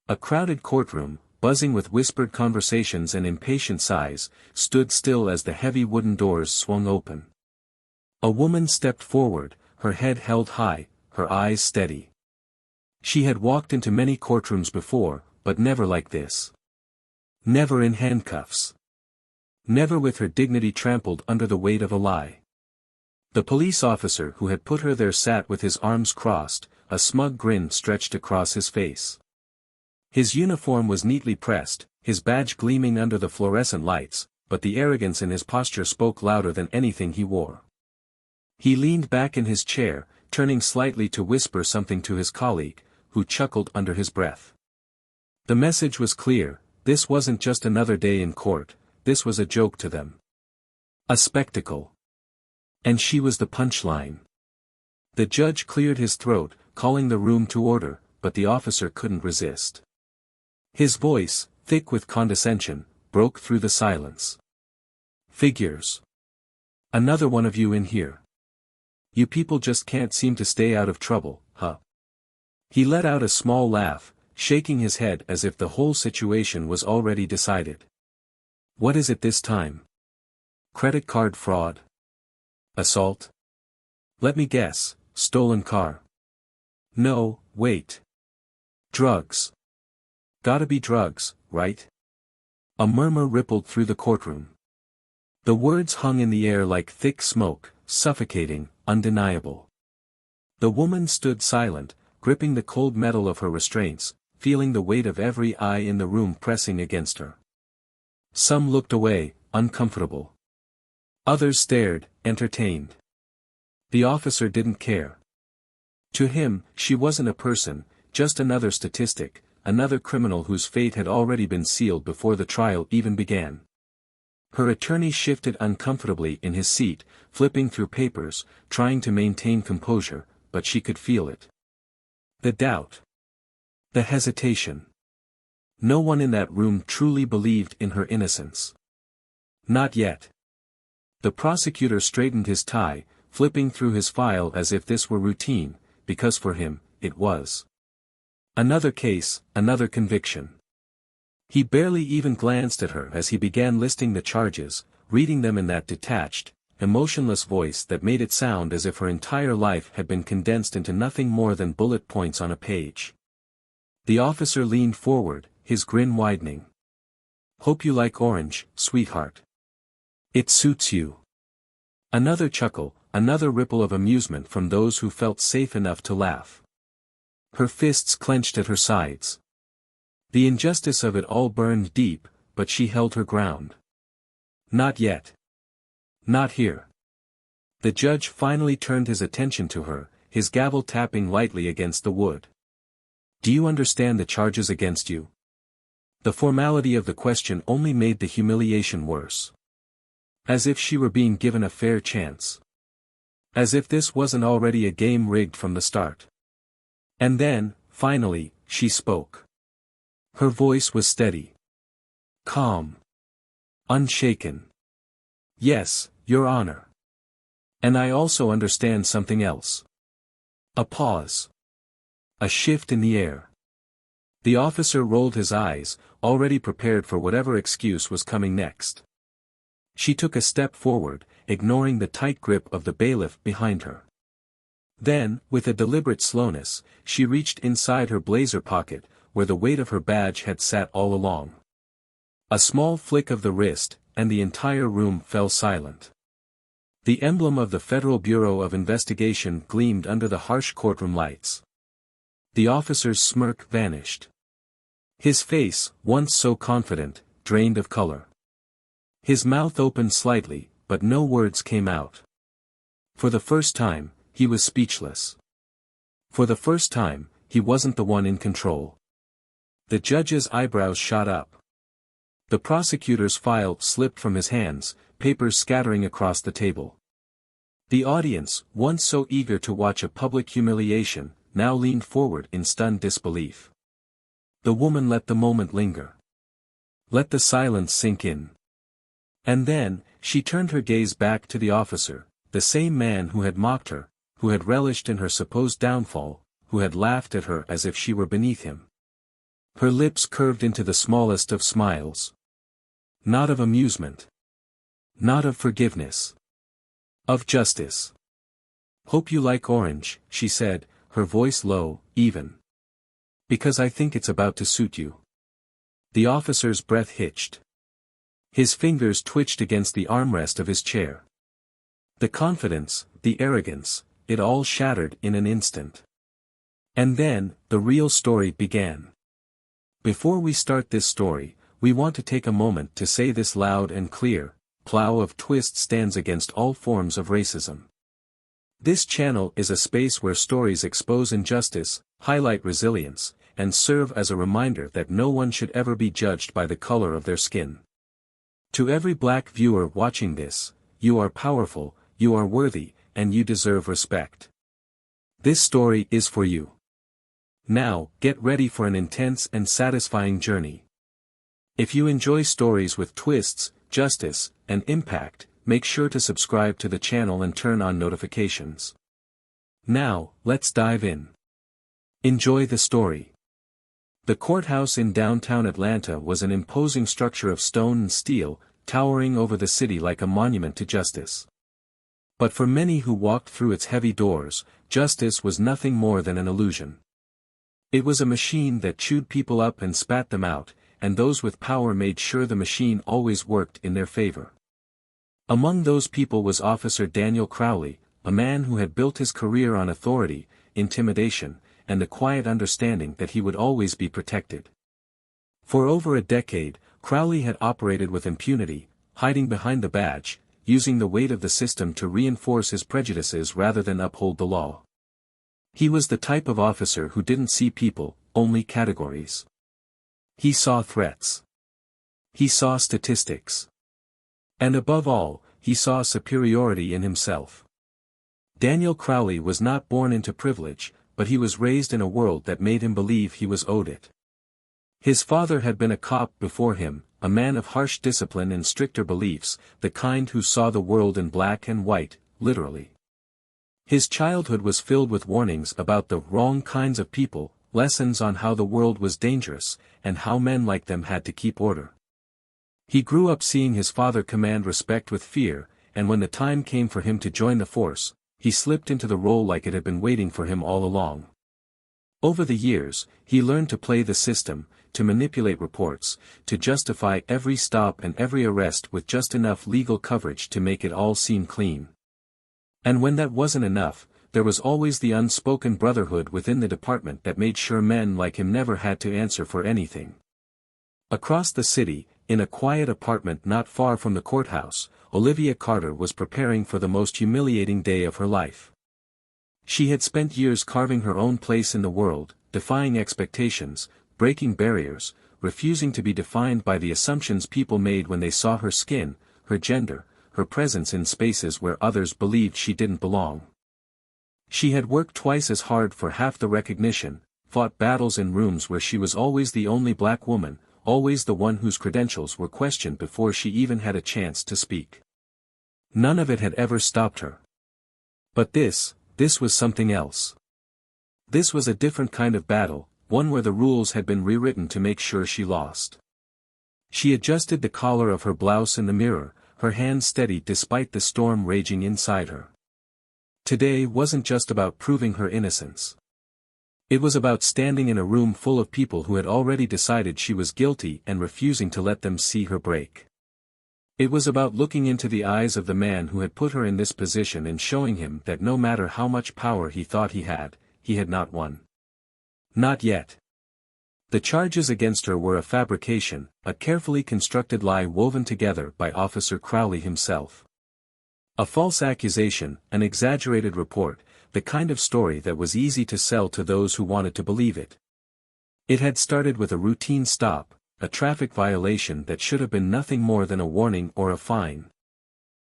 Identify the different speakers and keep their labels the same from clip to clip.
Speaker 1: A crowded courtroom, buzzing with whispered conversations and impatient sighs, stood still as the heavy wooden doors swung open. A woman stepped forward, her head held high, her eyes steady. She had walked into many courtrooms before, but never like this. Never in handcuffs. Never with her dignity trampled under the weight of a lie. The police officer who had put her there sat with his arms crossed, a smug grin stretched across his face. His uniform was neatly pressed, his badge gleaming under the fluorescent lights, but the arrogance in his posture spoke louder than anything he wore. He leaned back in his chair, turning slightly to whisper something to his colleague, who chuckled under his breath. The message was clear: this wasn't just another day in court, this was a joke to them. A spectacle. And she was the punchline. The judge cleared his throat, calling the room to order, but the officer couldn't resist. His voice, thick with condescension, broke through the silence. Figures. Another one of you in here. You people just can't seem to stay out of trouble, huh? He let out a small laugh, shaking his head as if the whole situation was already decided. What is it this time? Credit card fraud? Assault? Let me guess, stolen car. No, wait. Drugs. Gotta be drugs, right? A murmur rippled through the courtroom. The words hung in the air like thick smoke, suffocating, undeniable. The woman stood silent, gripping the cold metal of her restraints, feeling the weight of every eye in the room pressing against her. Some looked away, uncomfortable. Others stared, entertained. The officer didn't care. To him, she wasn't a person, just another statistic, another criminal whose fate had already been sealed before the trial even began. Her attorney shifted uncomfortably in his seat, flipping through papers, trying to maintain composure, but she could feel it. The doubt. The hesitation. No one in that room truly believed in her innocence. Not yet. The prosecutor straightened his tie, flipping through his file as if this were routine, because for him, it was. Another case, another conviction. He barely even glanced at her as he began listing the charges, reading them in that detached, emotionless voice that made it sound as if her entire life had been condensed into nothing more than bullet points on a page. The officer leaned forward, his grin widening. Hope you like orange, sweetheart. It suits you. Another chuckle, another ripple of amusement from those who felt safe enough to laugh. Her fists clenched at her sides. The injustice of it all burned deep, but she held her ground. Not yet. Not here. The judge finally turned his attention to her, his gavel tapping lightly against the wood. Do you understand the charges against you? The formality of the question only made the humiliation worse. As if she were being given a fair chance. As if this wasn't already a game rigged from the start. And then, finally, she spoke. Her voice was steady. Calm. Unshaken. Yes, Your Honor. And I also understand something else. A pause. A shift in the air. The officer rolled his eyes, already prepared for whatever excuse was coming next. She took a step forward, ignoring the tight grip of the bailiff behind her. Then, with a deliberate slowness, she reached inside her blazer pocket, where the weight of her badge had sat all along. A small flick of the wrist, and the entire room fell silent. The emblem of the Federal Bureau of Investigation gleamed under the harsh courtroom lights. The officer's smirk vanished. His face, once so confident, drained of color. His mouth opened slightly, but no words came out. For the first time, he was speechless. For the first time, he wasn't the one in control. The judge's eyebrows shot up. The prosecutor's file slipped from his hands, papers scattering across the table. The audience, once so eager to watch a public humiliation, now leaned forward in stunned disbelief. The woman let the moment linger. Let the silence sink in. And then, she turned her gaze back to the officer, the same man who had mocked her, who had relished in her supposed downfall, who had laughed at her as if she were beneath him. Her lips curved into the smallest of smiles. Not of amusement. Not of forgiveness. Of justice. "Hope you like orange," she said, her voice low, even. "Because I think it's about to suit you." The officer's breath hitched. His fingers twitched against the armrest of his chair. The confidence, the arrogance, it all shattered in an instant. And then, the real story began. Before we start this story, we want to take a moment to say this loud and clear: Plow of Twist stands against all forms of racism. This channel is a space where stories expose injustice, highlight resilience, and serve as a reminder that no one should ever be judged by the color of their skin. To every black viewer watching this, you are powerful, you are worthy, and you deserve respect. This story is for you. Now, get ready for an intense and satisfying journey. If you enjoy stories with twists, justice, and impact, make sure to subscribe to the channel and turn on notifications. Now, let's dive in. Enjoy the story. The courthouse in downtown Atlanta was an imposing structure of stone and steel, towering over the city like a monument to justice. But for many who walked through its heavy doors, justice was nothing more than an illusion. It was a machine that chewed people up and spat them out, and those with power made sure the machine always worked in their favor. Among those people was Officer Daniel Crowley, a man who had built his career on authority, intimidation, and the quiet understanding that he would always be protected. For over a decade, Crowley had operated with impunity, hiding behind the badge, using the weight of the system to reinforce his prejudices rather than uphold the law. He was the type of officer who didn't see people, only categories. He saw threats. He saw statistics. And above all, he saw superiority in himself. Daniel Crowley was not born into privilege, but he was raised in a world that made him believe he was owed it. His father had been a cop before him, a man of harsh discipline and stricter beliefs, the kind who saw the world in black and white, literally. His childhood was filled with warnings about the wrong kinds of people, lessons on how the world was dangerous, and how men like them had to keep order. He grew up seeing his father command respect with fear, and when the time came for him to join the force, he slipped into the role like it had been waiting for him all along. Over the years, he learned to play the system, to manipulate reports, to justify every stop and every arrest with just enough legal coverage to make it all seem clean. And when that wasn't enough, there was always the unspoken brotherhood within the department that made sure men like him never had to answer for anything. Across the city, in a quiet apartment not far from the courthouse, Olivia Carter was preparing for the most humiliating day of her life. She had spent years carving her own place in the world, defying expectations, breaking barriers, refusing to be defined by the assumptions people made when they saw her skin, her gender, her presence in spaces where others believed she didn't belong. She had worked twice as hard for half the recognition, fought battles in rooms where she was always the only black woman, always the one whose credentials were questioned before she even had a chance to speak. None of it had ever stopped her. But this was something else. This was a different kind of battle, one where the rules had been rewritten to make sure she lost. She adjusted the collar of her blouse in the mirror, her hands steady despite the storm raging inside her. Today wasn't just about proving her innocence. It was about standing in a room full of people who had already decided she was guilty and refusing to let them see her break. It was about looking into the eyes of the man who had put her in this position and showing him that no matter how much power he thought he had not won. Not yet. The charges against her were a fabrication, a carefully constructed lie woven together by Officer Crowley himself. A false accusation, an exaggerated report, the kind of story that was easy to sell to those who wanted to believe it. It had started with a routine stop, a traffic violation that should have been nothing more than a warning or a fine.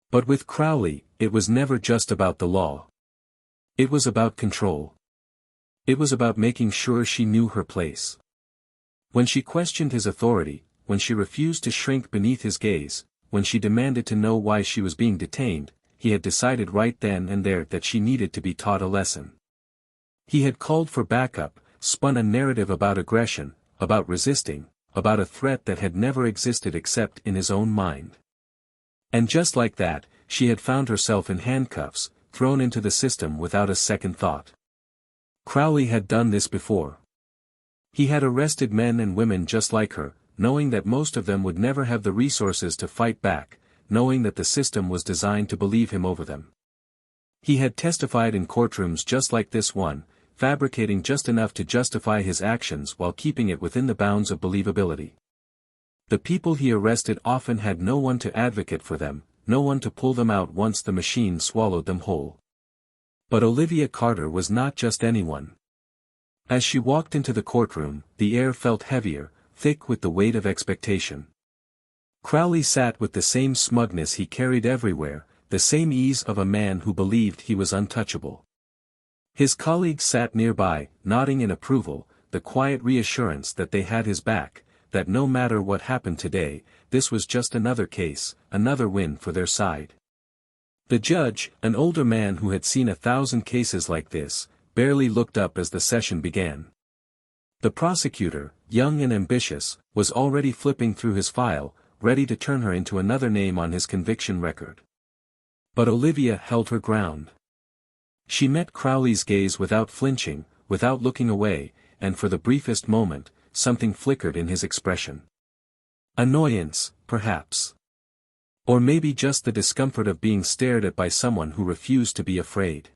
Speaker 1: But with Crowley, it was never just about the law. It was about control. It was about making sure she knew her place. When she questioned his authority, when she refused to shrink beneath his gaze, when she demanded to know why she was being detained, he had decided right then and there that she needed to be taught a lesson. He had called for backup, spun a narrative about aggression, about resisting, about a threat that had never existed except in his own mind. And just like that, she had found herself in handcuffs, thrown into the system without a second thought. Crowley had done this before. He had arrested men and women just like her, knowing that most of them would never have the resources to fight back, knowing that the system was designed to believe him over them. He had testified in courtrooms just like this one, fabricating just enough to justify his actions while keeping it within the bounds of believability. The people he arrested often had no one to advocate for them, no one to pull them out once the machine swallowed them whole. But Olivia Carter was not just anyone. As she walked into the courtroom, the air felt heavier, thick with the weight of expectation. Crowley sat with the same smugness he carried everywhere, the same ease of a man who believed he was untouchable. His colleagues sat nearby, nodding in approval, the quiet reassurance that they had his back, that no matter what happened today, this was just another case, another win for their side. The judge, an older man who had seen 1,000 cases like this, barely looked up as the session began. The prosecutor, young and ambitious, was already flipping through his file, ready to turn her into another name on his conviction record. But Olivia held her ground. She met Crowley's gaze without flinching, without looking away, and for the briefest moment, something flickered in his expression. Annoyance, perhaps. Or maybe just the discomfort of being stared at by someone who refused to be afraid.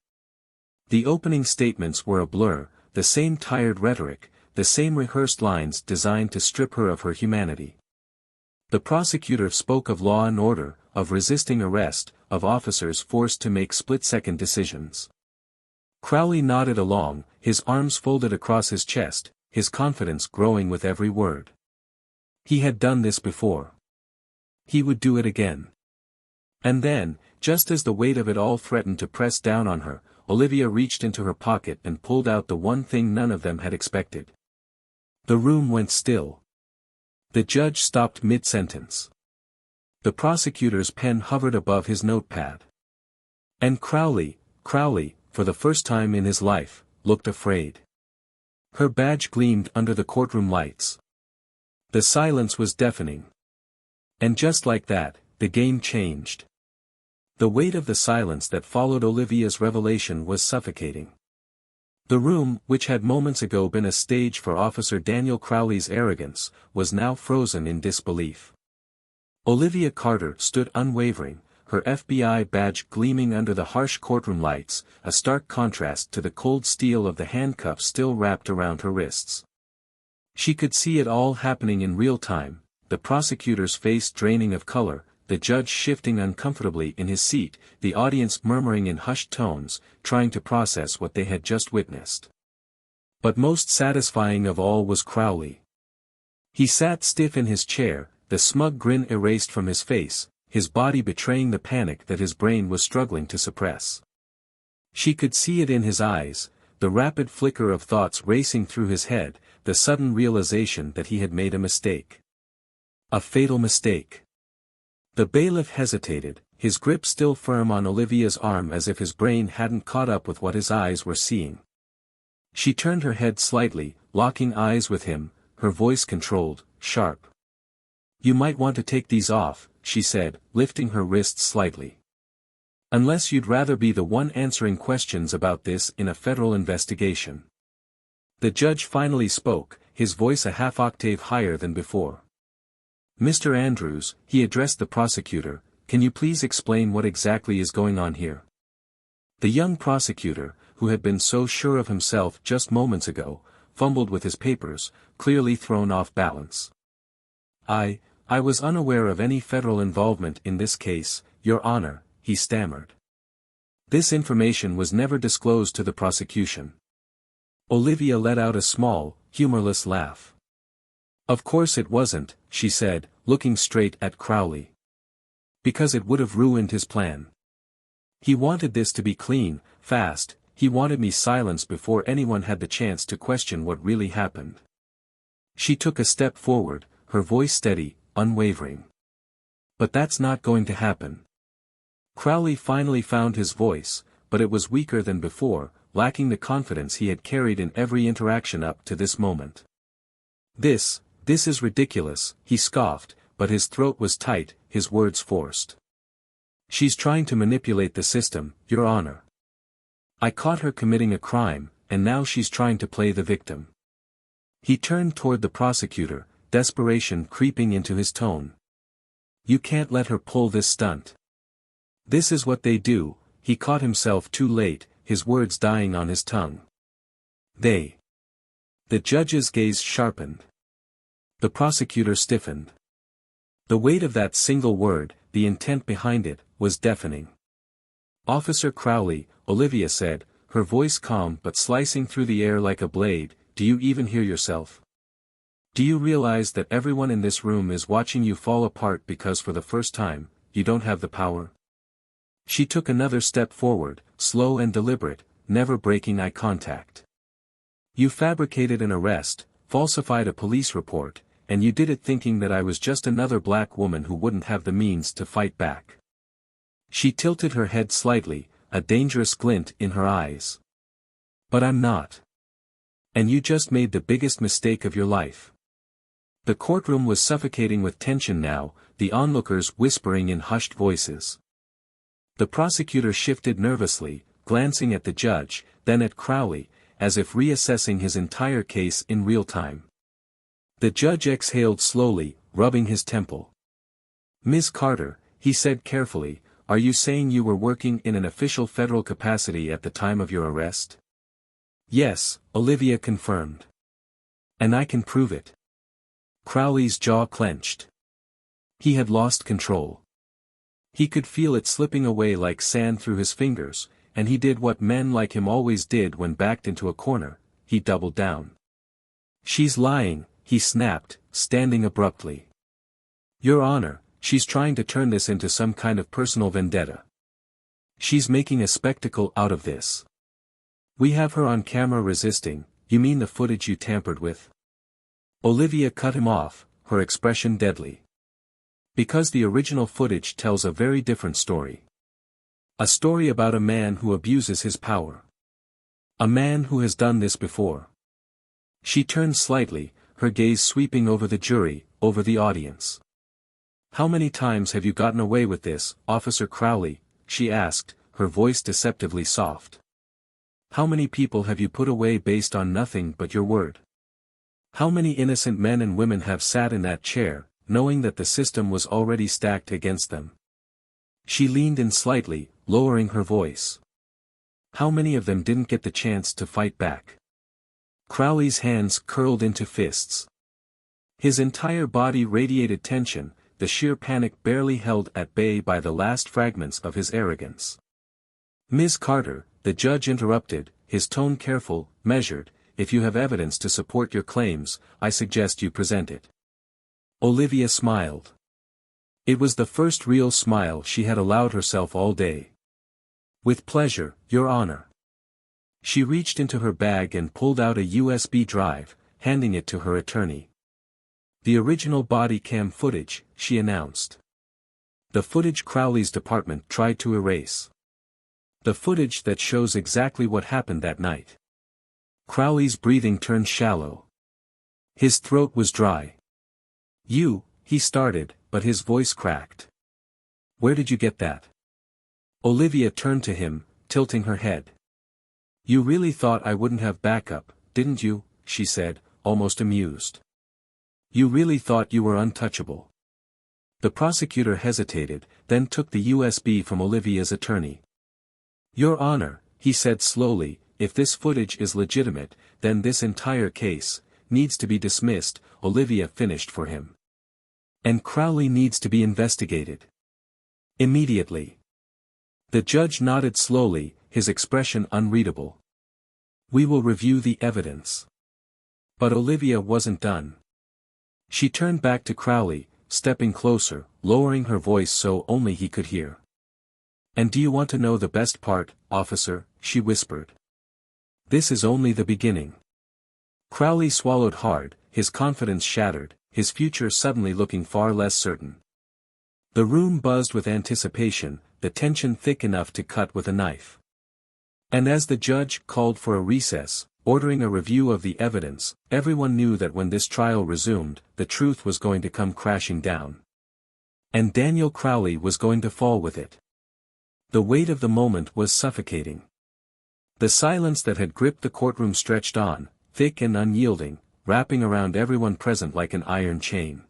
Speaker 1: The opening statements were a blur, the same tired rhetoric, the same rehearsed lines designed to strip her of her humanity. The prosecutor spoke of law and order, of resisting arrest, of officers forced to make split-second decisions. Crowley nodded along, his arms folded across his chest, his confidence growing with every word. He had done this before. He would do it again. And then, just as the weight of it all threatened to press down on her, Olivia reached into her pocket and pulled out the one thing none of them had expected. The room went still. The judge stopped mid-sentence. The prosecutor's pen hovered above his notepad. And Crowley, for the first time in his life, looked afraid. Her badge gleamed under the courtroom lights. The silence was deafening. And just like that, the game changed. The weight of the silence that followed Olivia's revelation was suffocating. The room, which had moments ago been a stage for Officer Daniel Crowley's arrogance, was now frozen in disbelief. Olivia Carter stood unwavering, her FBI badge gleaming under the harsh courtroom lights, a stark contrast to the cold steel of the handcuffs still wrapped around her wrists. She could see it all happening in real time, the prosecutor's face draining of color, the judge shifting uncomfortably in his seat, the audience murmuring in hushed tones, trying to process what they had just witnessed. But most satisfying of all was Crowley. He sat stiff in his chair, the smug grin erased from his face, his body betraying the panic that his brain was struggling to suppress. She could see it in his eyes, the rapid flicker of thoughts racing through his head, the sudden realization that he had made a mistake. A fatal mistake. The bailiff hesitated, his grip still firm on Olivia's arm as if his brain hadn't caught up with what his eyes were seeing. She turned her head slightly, locking eyes with him, her voice controlled, sharp. "You might want to take these off," she said, lifting her wrists slightly. "Unless you'd rather be the one answering questions about this in a federal investigation." The judge finally spoke, his voice a half-octave higher than before. "Mr. Andrews," he addressed the prosecutor, "can you please explain what exactly is going on here?" The young prosecutor, who had been so sure of himself just moments ago, fumbled with his papers, clearly thrown off balance. I was unaware of any federal involvement in this case, Your Honor," he stammered. "This information was never disclosed to the prosecution." Olivia let out a small, humorless laugh. "Of course it wasn't," she said, looking straight at Crowley. "Because it would have ruined his plan. He wanted this to be clean, fast, he wanted me silenced before anyone had the chance to question what really happened." She took a step forward, her voice steady, unwavering. "But that's not going to happen." Crowley finally found his voice, but it was weaker than before, lacking the confidence he had carried in every interaction up to this moment. This is ridiculous, he scoffed, but his throat was tight, his words forced. She's trying to manipulate the system, Your Honor. I caught her committing a crime, and now she's trying to play the victim. He turned toward the prosecutor, desperation creeping into his tone. You can't let her pull this stunt. This is what they do. He caught himself too late, his words dying on his tongue. They. The judge's gaze sharpened. The prosecutor stiffened. The weight of that single word, the intent behind it, was deafening. Officer Crowley, Olivia said, her voice calm but slicing through the air like a blade, do you even hear yourself? Do you realize that everyone in this room is watching you fall apart because for the first time, you don't have the power? She took another step forward, slow and deliberate, never breaking eye contact. You fabricated an arrest, falsified a police report, and you did it thinking that I was just another black woman who wouldn't have the means to fight back. She tilted her head slightly, a dangerous glint in her eyes. But I'm not. And you just made the biggest mistake of your life. The courtroom was suffocating with tension now, the onlookers whispering in hushed voices. The prosecutor shifted nervously, glancing at the judge, then at Crowley, as if reassessing his entire case in real time. The judge exhaled slowly, rubbing his temple. Ms. Carter, he said carefully, are you saying you were working in an official federal capacity at the time of your arrest? Yes, Olivia confirmed. And I can prove it. Crowley's jaw clenched. He had lost control. He could feel it slipping away like sand through his fingers, and he did what men like him always did when backed into a corner, he doubled down. She's lying, he snapped, standing abruptly. Your Honor, she's trying to turn this into some kind of personal vendetta. She's making a spectacle out of this. We have her on camera resisting, you mean the footage you tampered with? Olivia cut him off, her expression deadly. Because the original footage tells a very different story. A story about a man who abuses his power. A man who has done this before. She turned slightly, her gaze sweeping over the jury, over the audience. How many times have you gotten away with this, Officer Crowley? She asked, her voice deceptively soft. How many people have you put away based on nothing but your word? How many innocent men and women have sat in that chair, knowing that the system was already stacked against them? She leaned in slightly, lowering her voice. How many of them didn't get the chance to fight back? Crowley's hands curled into fists. His entire body radiated tension, the sheer panic barely held at bay by the last fragments of his arrogance. Ms. Carter, the judge interrupted, his tone careful, measured, if you have evidence to support your claims, I suggest you present it. Olivia smiled. It was the first real smile she had allowed herself all day. With pleasure, Your Honor. She reached into her bag and pulled out a USB drive, handing it to her attorney. The original body cam footage, she announced. The footage Crowley's department tried to erase. The footage that shows exactly what happened that night. Crowley's breathing turned shallow. His throat was dry. He started, but his voice cracked. Where did you get that? Olivia turned to him, tilting her head. You really thought I wouldn't have backup, didn't you? She said, almost amused. You really thought you were untouchable. The prosecutor hesitated, then took the USB from Olivia's attorney. Your Honor, he said slowly, if this footage is legitimate, then this entire case needs to be dismissed, Olivia finished for him. And Crowley needs to be investigated. Immediately. The judge nodded slowly, his expression unreadable. We will review the evidence. But Olivia wasn't done. She turned back to Crowley, stepping closer, lowering her voice so only he could hear. And do you want to know the best part, officer? She whispered. This is only the beginning. Crowley swallowed hard, his confidence shattered, his future suddenly looking far less certain. The room buzzed with anticipation, the tension thick enough to cut with a knife. And as the judge called for a recess, ordering a review of the evidence. Everyone knew that when this trial resumed, the truth was going to come crashing down. And Daniel Crowley was going to fall with it. The weight of the moment was suffocating. The silence that had gripped the courtroom stretched on, thick and unyielding, wrapping around everyone present like an iron chain.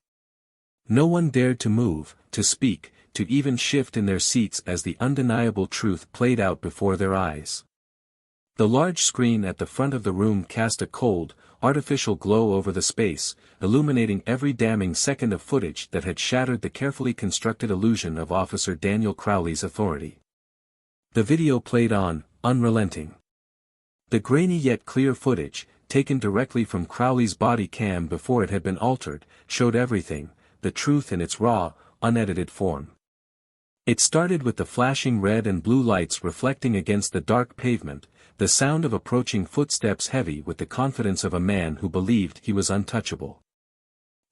Speaker 1: No one dared to move, to speak, to even shift in their seats as the undeniable truth played out before their eyes. The large screen at the front of the room cast a cold, artificial glow over the space, illuminating every damning second of footage that had shattered the carefully constructed illusion of Officer Daniel Crowley's authority. The video played on, unrelenting. The grainy yet clear footage, taken directly from Crowley's body cam before it had been altered, showed everything, the truth in its raw, unedited form. It started with the flashing red and blue lights reflecting against the dark pavement, the sound of approaching footsteps heavy with the confidence of a man who believed he was untouchable.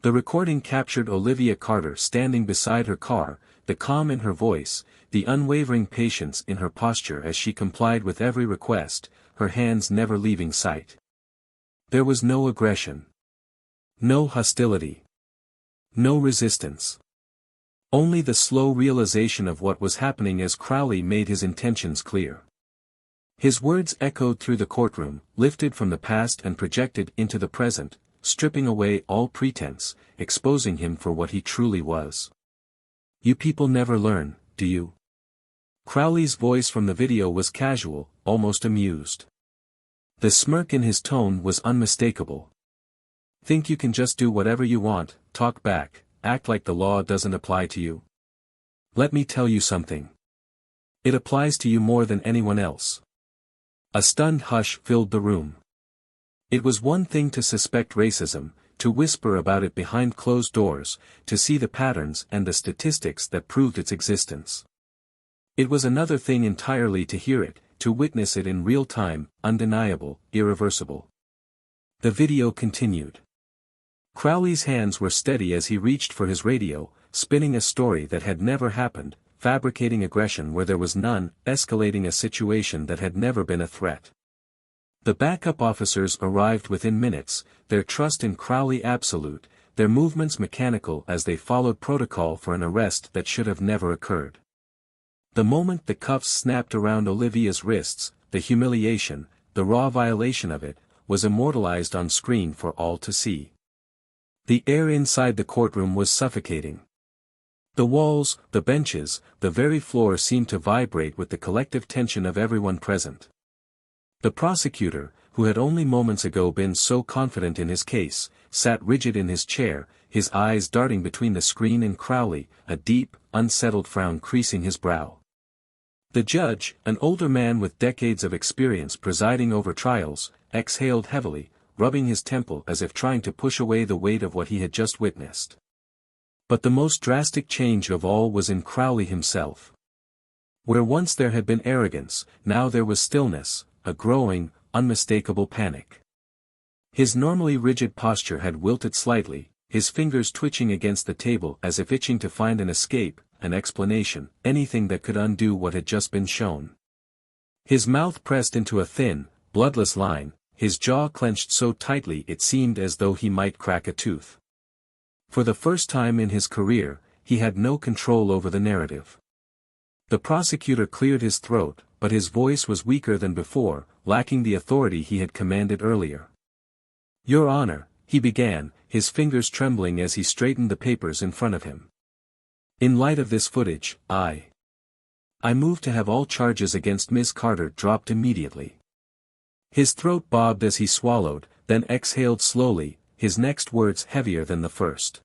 Speaker 1: The recording captured Olivia Carter standing beside her car, the calm in her voice, the unwavering patience in her posture as she complied with every request, her hands never leaving sight. There was no aggression. No hostility. No resistance. Only the slow realization of what was happening as Crowley made his intentions clear. His words echoed through the courtroom, lifted from the past and projected into the present, stripping away all pretense, exposing him for what he truly was. "You people never learn, do you?" Crowley's voice from the video was casual, almost amused. The smirk in his tone was unmistakable. "Think you can just do whatever you want, talk back, act like the law doesn't apply to you? Let me tell you something. It applies to you more than anyone else." A stunned hush filled the room. It was one thing to suspect racism, to whisper about it behind closed doors, to see the patterns and the statistics that proved its existence. It was another thing entirely to hear it, to witness it in real time, undeniable, irreversible. The video continued. Crowley's hands were steady as he reached for his radio, spinning a story that had never happened, fabricating aggression where there was none, escalating a situation that had never been a threat. The backup officers arrived within minutes, their trust in Crowley absolute, their movements mechanical as they followed protocol for an arrest that should have never occurred. The moment the cuffs snapped around Olivia's wrists, the humiliation, the raw violation of it, was immortalized on screen for all to see. The air inside the courtroom was suffocating. The walls, the benches, the very floor seemed to vibrate with the collective tension of everyone present. The prosecutor, who had only moments ago been so confident in his case, sat rigid in his chair, his eyes darting between the screen and Crowley, a deep, unsettled frown creasing his brow. The judge, an older man with decades of experience presiding over trials, exhaled heavily, rubbing his temple as if trying to push away the weight of what he had just witnessed. But the most drastic change of all was in Crowley himself. Where once there had been arrogance, now there was stillness, a growing, unmistakable panic. His normally rigid posture had wilted slightly, his fingers twitching against the table as if itching to find an escape, an explanation, anything that could undo what had just been shown. His mouth pressed into a thin, bloodless line, his jaw clenched so tightly it seemed as though he might crack a tooth. For the first time in his career, he had no control over the narrative. The prosecutor cleared his throat, but his voice was weaker than before, lacking the authority he had commanded earlier. "Your Honor," he began, his fingers trembling as he straightened the papers in front of him. "In light of this footage, I move to have all charges against Ms. Carter dropped immediately." His throat bobbed as he swallowed, then exhaled slowly, his next words heavier than the first.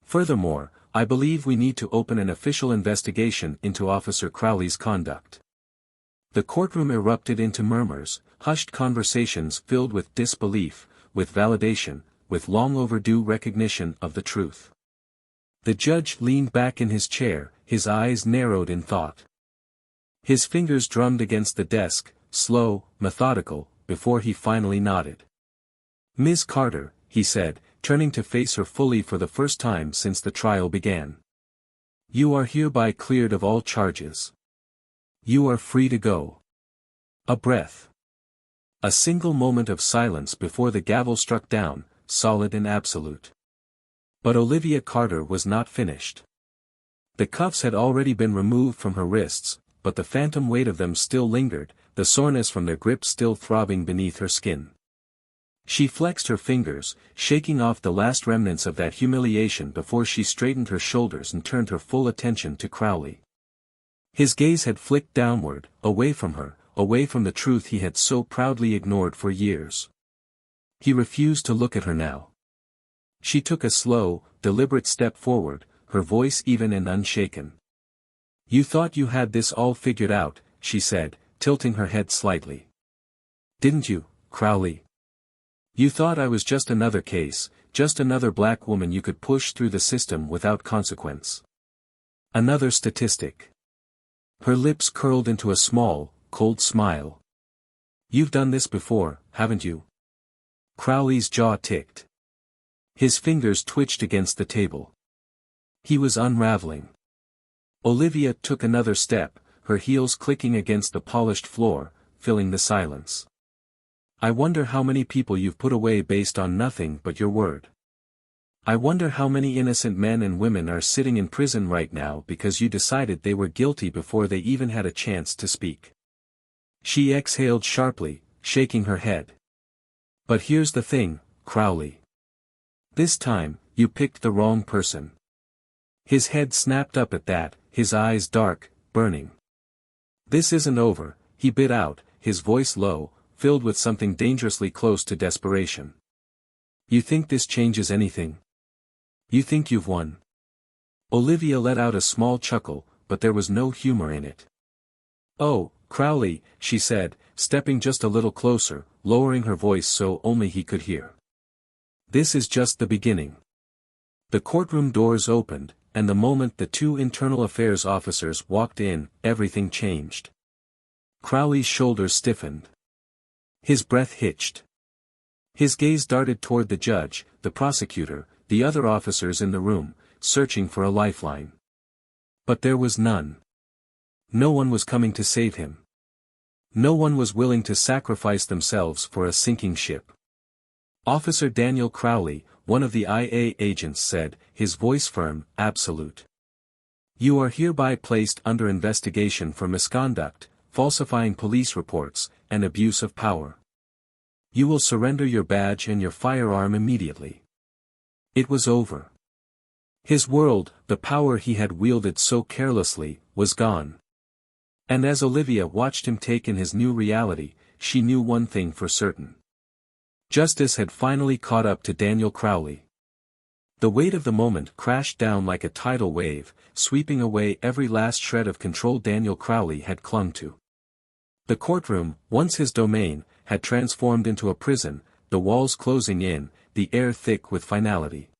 Speaker 1: "Furthermore, I believe we need to open an official investigation into Officer Crowley's conduct." The courtroom erupted into murmurs, hushed conversations filled with disbelief, with validation, with long overdue recognition of the truth. The judge leaned back in his chair, his eyes narrowed in thought. His fingers drummed against the desk, slow, methodical, before he finally nodded. "Ms. Carter," he said, turning to face her fully for the first time since the trial began. "You are hereby cleared of all charges. You are free to go." A breath. A single moment of silence before the gavel struck down, solid and absolute. But Olivia Carter was not finished. The cuffs had already been removed from her wrists, but the phantom weight of them still lingered, the soreness from their grip still throbbing beneath her skin. She flexed her fingers, shaking off the last remnants of that humiliation before she straightened her shoulders and turned her full attention to Crowley. His gaze had flicked downward, away from her, away from the truth he had so proudly ignored for years. He refused to look at her now. She took a slow, deliberate step forward, her voice even and unshaken. "You thought you had this all figured out," she said, tilting her head slightly. "Didn't you, Crowley? You thought I was just another case, just another black woman you could push through the system without consequence. Another statistic." Her lips curled into a small, cold smile. "You've done this before, haven't you?" Crowley's jaw ticked. His fingers twitched against the table. He was unraveling. Olivia took another step, her heels clicking against the polished floor, filling the silence. "I wonder how many people you've put away based on nothing but your word. I wonder how many innocent men and women are sitting in prison right now because you decided they were guilty before they even had a chance to speak." She exhaled sharply, shaking her head. "But here's the thing, Crowley. This time, you picked the wrong person." His head snapped up at that, his eyes dark, burning. "This isn't over," he bit out, his voice low, filled with something dangerously close to desperation. "You think this changes anything? You think you've won?" Olivia let out a small chuckle, but there was no humor in it. "Oh, Crowley," she said, stepping just a little closer, lowering her voice so only he could hear. "This is just the beginning." The courtroom doors opened, and the moment the two internal affairs officers walked in, everything changed. Crowley's shoulders stiffened. His breath hitched. His gaze darted toward the judge, the prosecutor, the other officers in the room, searching for a lifeline. But there was none. No one was coming to save him. No one was willing to sacrifice themselves for a sinking ship. Officer Daniel Crowley, one of the IA agents said, his voice firm, absolute. "You are hereby placed under investigation for misconduct, falsifying police reports, and abuse of power. You will surrender your badge and your firearm immediately." It was over. His world, the power he had wielded so carelessly, was gone. And as Olivia watched him take in his new reality, she knew one thing for certain. Justice had finally caught up to Daniel Crowley. The weight of the moment crashed down like a tidal wave, sweeping away every last shred of control Daniel Crowley had clung to. The courtroom, once his domain, had transformed into a prison, the walls closing in, the air thick with finality.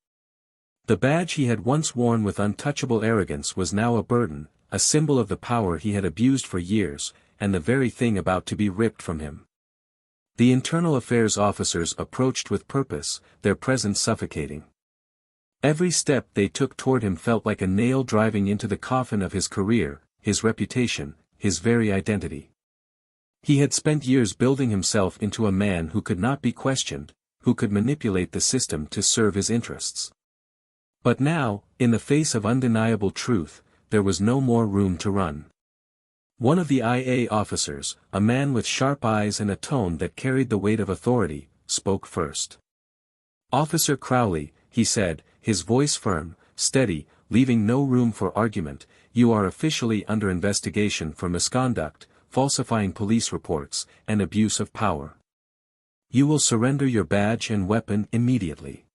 Speaker 1: The badge he had once worn with untouchable arrogance was now a burden, a symbol of the power he had abused for years, and the very thing about to be ripped from him. The internal affairs officers approached with purpose, their presence suffocating. Every step they took toward him felt like a nail driving into the coffin of his career, his reputation, his very identity. He had spent years building himself into a man who could not be questioned, who could manipulate the system to serve his interests. But now, in the face of undeniable truth, there was no more room to run. One of the IA officers, a man with sharp eyes and a tone that carried the weight of authority, spoke first. "Officer Crowley," he said, his voice firm, steady, leaving no room for argument, "you are officially under investigation for misconduct, falsifying police reports, and abuse of power. You will surrender your badge and weapon immediately."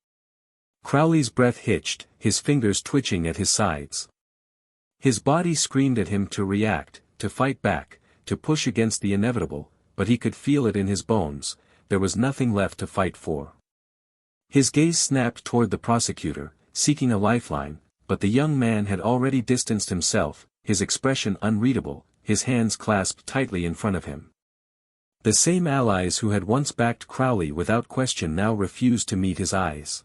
Speaker 1: Crowley's breath hitched, his fingers twitching at his sides. His body screamed at him to react, to fight back, to push against the inevitable, but he could feel it in his bones, there was nothing left to fight for. His gaze snapped toward the prosecutor, seeking a lifeline, but the young man had already distanced himself, his expression unreadable, his hands clasped tightly in front of him. The same allies who had once backed Crowley without question now refused to meet his eyes.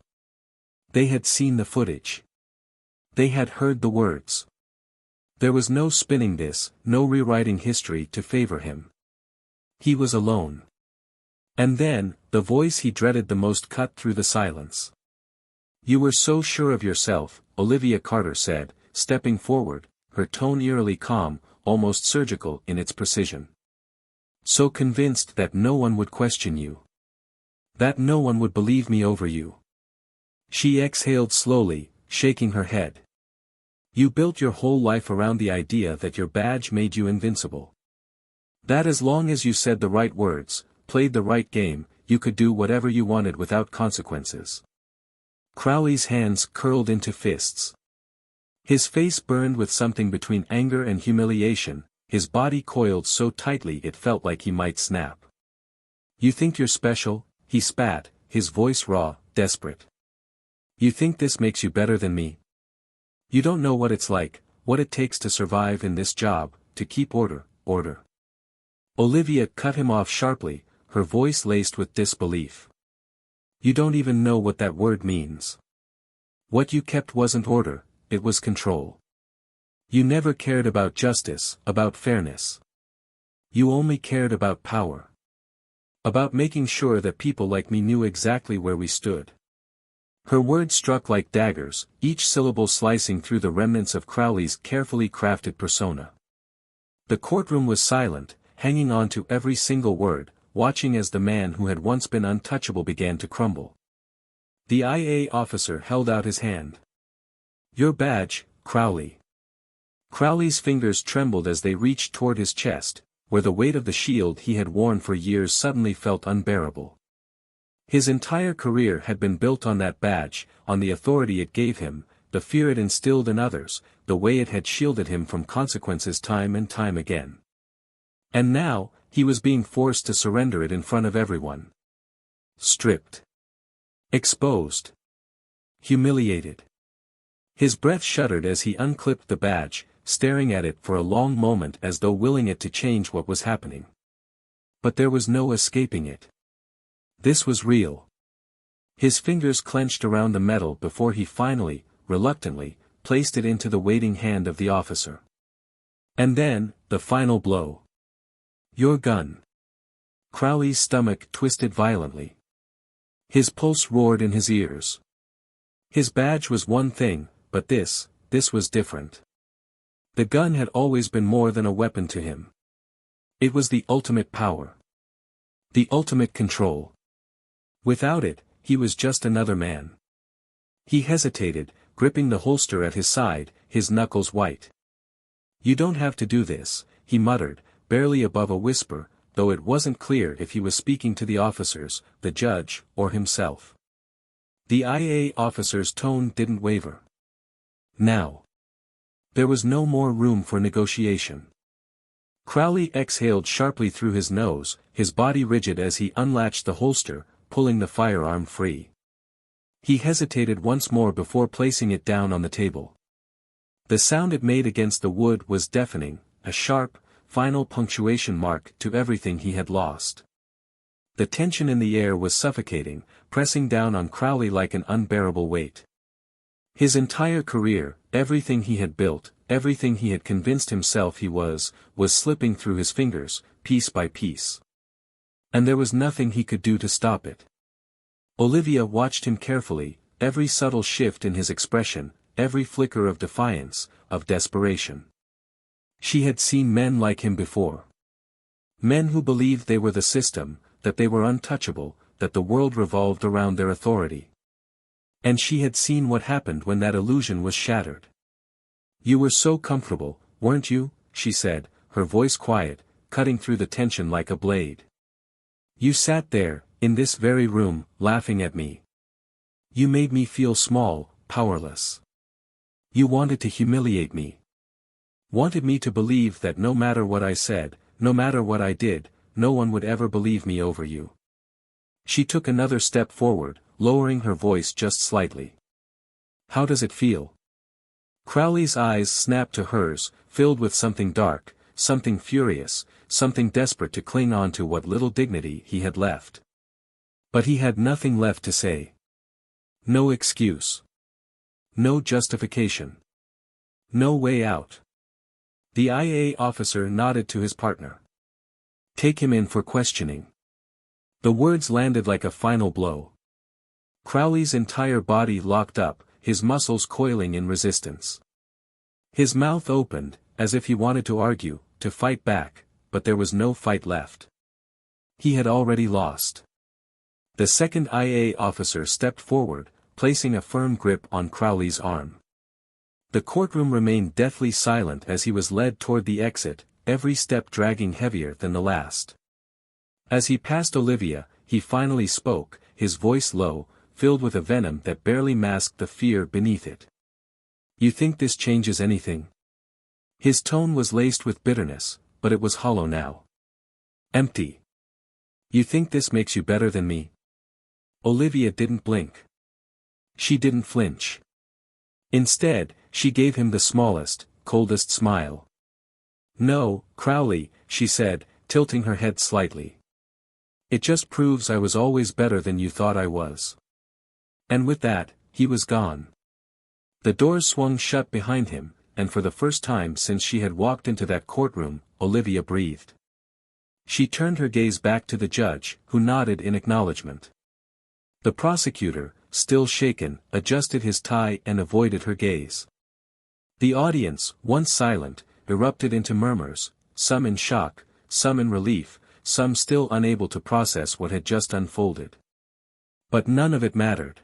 Speaker 1: They had seen the footage. They had heard the words. There was no spinning this, no rewriting history to favor him. He was alone. And then, the voice he dreaded the most cut through the silence. "You were so sure of yourself," Olivia Carter said, stepping forward, her tone eerily calm, almost surgical in its precision. "So convinced that no one would question you. That no one would believe me over you." She exhaled slowly, shaking her head. "You built your whole life around the idea that your badge made you invincible. That as long as you said the right words, played the right game, you could do whatever you wanted without consequences." Crowley's hands curled into fists. His face burned with something between anger and humiliation, his body coiled so tightly it felt like he might snap. "You think you're special?" he spat, his voice raw, desperate. "You think this makes you better than me? You don't know what it's like, what it takes to survive in this job, to keep order." Olivia cut him off sharply, her voice laced with disbelief. "You don't even know what that word means. What you kept wasn't order, it was control. You never cared about justice, about fairness. You only cared about power. About making sure that people like me knew exactly where we stood." Her words struck like daggers, each syllable slicing through the remnants of Crowley's carefully crafted persona. The courtroom was silent, hanging on to every single word, watching as the man who had once been untouchable began to crumble. The IA officer held out his hand. "Your badge, Crowley." Crowley's fingers trembled as they reached toward his chest, where the weight of the shield he had worn for years suddenly felt unbearable. His entire career had been built on that badge, on the authority it gave him, the fear it instilled in others, the way it had shielded him from consequences time and time again. And now, he was being forced to surrender it in front of everyone. Stripped. Exposed. Humiliated. His breath shuddered as he unclipped the badge, staring at it for a long moment as though willing it to change what was happening. But there was no escaping it. This was real. His fingers clenched around the metal before he finally, reluctantly, placed it into the waiting hand of the officer. And then, the final blow. "Your gun." Crowley's stomach twisted violently. His pulse roared in his ears. His badge was one thing, but this was different. The gun had always been more than a weapon to him. It was the ultimate power. The ultimate control. Without it, he was just another man. He hesitated, gripping the holster at his side, his knuckles white. "You don't have to do this," he muttered, barely above a whisper, though it wasn't clear if he was speaking to the officers, the judge, or himself. The IA officer's tone didn't waver. Now. There was no more room for negotiation. Crowley exhaled sharply through his nose, his body rigid as he unlatched the holster, pulling the firearm free. He hesitated once more before placing it down on the table. The sound it made against the wood was deafening, a sharp, final punctuation mark to everything he had lost. The tension in the air was suffocating, pressing down on Crowley like an unbearable weight. His entire career, everything he had built, everything he had convinced himself he was slipping through his fingers, piece by piece. And there was nothing he could do to stop it. Olivia watched him carefully, every subtle shift in his expression, every flicker of defiance, of desperation. She had seen men like him before. Men who believed they were the system, that they were untouchable, that the world revolved around their authority. And she had seen what happened when that illusion was shattered. "You were so comfortable, weren't you?" she said, her voice quiet, cutting through the tension like a blade. "You sat there, in this very room, laughing at me. You made me feel small, powerless. You wanted to humiliate me. Wanted me to believe that no matter what I said, no matter what I did, no one would ever believe me over you." She took another step forward, lowering her voice just slightly. "How does it feel?" Crowley's eyes snapped to hers, filled with something dark, something furious, something desperate to cling on to what little dignity he had left. But he had nothing left to say. No excuse. No justification. No way out. The IA officer nodded to his partner. "Take him in for questioning." The words landed like a final blow. Crowley's entire body locked up, his muscles coiling in resistance. His mouth opened, as if he wanted to argue, to fight back, but there was no fight left. He had already lost. The second IA officer stepped forward, placing a firm grip on Crowley's arm. The courtroom remained deathly silent as he was led toward the exit, every step dragging heavier than the last. As he passed Olivia, he finally spoke, his voice low, filled with a venom that barely masked the fear beneath it. "You think this changes anything?" His tone was laced with bitterness, but it was hollow now. "Empty. You think this makes you better than me?" Olivia didn't blink. She didn't flinch. Instead, she gave him the smallest, coldest smile. "No, Crowley," she said, tilting her head slightly. "It just proves I was always better than you thought I was." And with that, he was gone. The doors swung shut behind him, and for the first time since she had walked into that courtroom, Olivia breathed. She turned her gaze back to the judge, who nodded in acknowledgement. The prosecutor, still shaken, adjusted his tie and avoided her gaze. The audience, once silent, erupted into murmurs, some in shock, some in relief, some still unable to process what had just unfolded. But none of it mattered.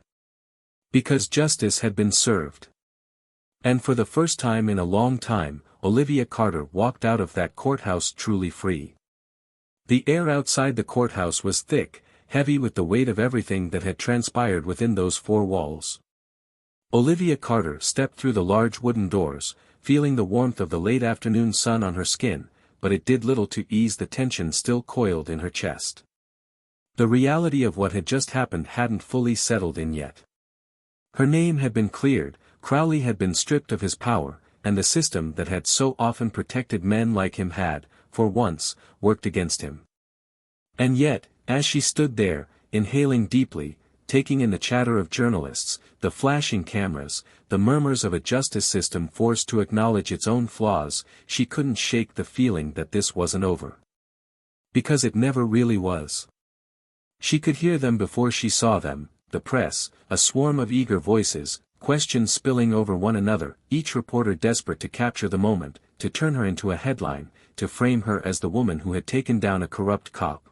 Speaker 1: Because justice had been served. And for the first time in a long time, Olivia Carter walked out of that courthouse truly free. The air outside the courthouse was thick, heavy with the weight of everything that had transpired within those four walls. Olivia Carter stepped through the large wooden doors, feeling the warmth of the late afternoon sun on her skin, but it did little to ease the tension still coiled in her chest. The reality of what had just happened hadn't fully settled in yet. Her name had been cleared, Crowley had been stripped of his power, and the system that had so often protected men like him had, for once, worked against him. And yet, as she stood there, inhaling deeply, taking in the chatter of journalists, the flashing cameras, the murmurs of a justice system forced to acknowledge its own flaws, she couldn't shake the feeling that this wasn't over. Because it never really was. She could hear them before she saw them, the press, a swarm of eager voices, questions spilling over one another, each reporter desperate to capture the moment, to turn her into a headline, to frame her as the woman who had taken down a corrupt cop.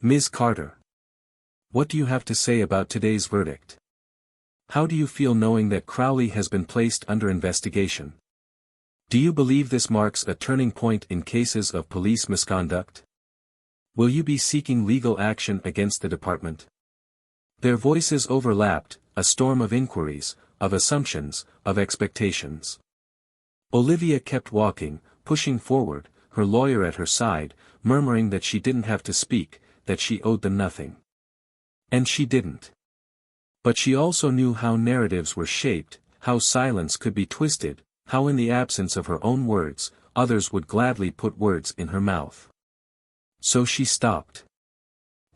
Speaker 1: "Ms. Carter. What do you have to say about today's verdict? How do you feel knowing that Crowley has been placed under investigation? Do you believe this marks a turning point in cases of police misconduct? Will you be seeking legal action against the department?" Their voices overlapped, a storm of inquiries, of assumptions, of expectations. Olivia kept walking, pushing forward, her lawyer at her side, murmuring that she didn't have to speak, that she owed them nothing. And she didn't. But she also knew how narratives were shaped, how silence could be twisted, how in the absence of her own words, others would gladly put words in her mouth. So she stopped.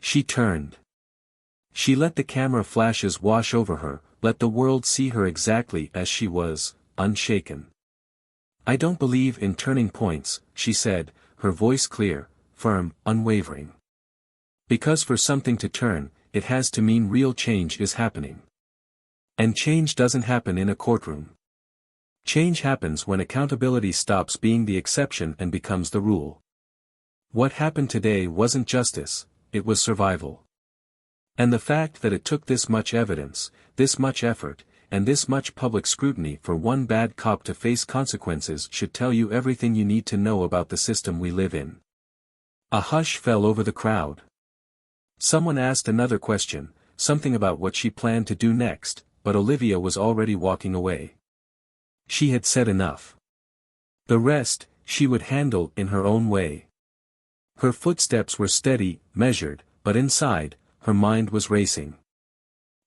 Speaker 1: She turned. She let the camera flashes wash over her, let the world see her exactly as she was, unshaken. "I don't believe in turning points," she said, her voice clear, firm, unwavering. "Because for something to turn, it has to mean real change is happening. And change doesn't happen in a courtroom. Change happens when accountability stops being the exception and becomes the rule. What happened today wasn't justice, it was survival. And the fact that it took this much evidence, this much effort, and this much public scrutiny for one bad cop to face consequences should tell you everything you need to know about the system we live in." A hush fell over the crowd. Someone asked another question, something about what she planned to do next, but Olivia was already walking away. She had said enough. The rest, she would handle in her own way. Her footsteps were steady, measured, but inside, her mind was racing.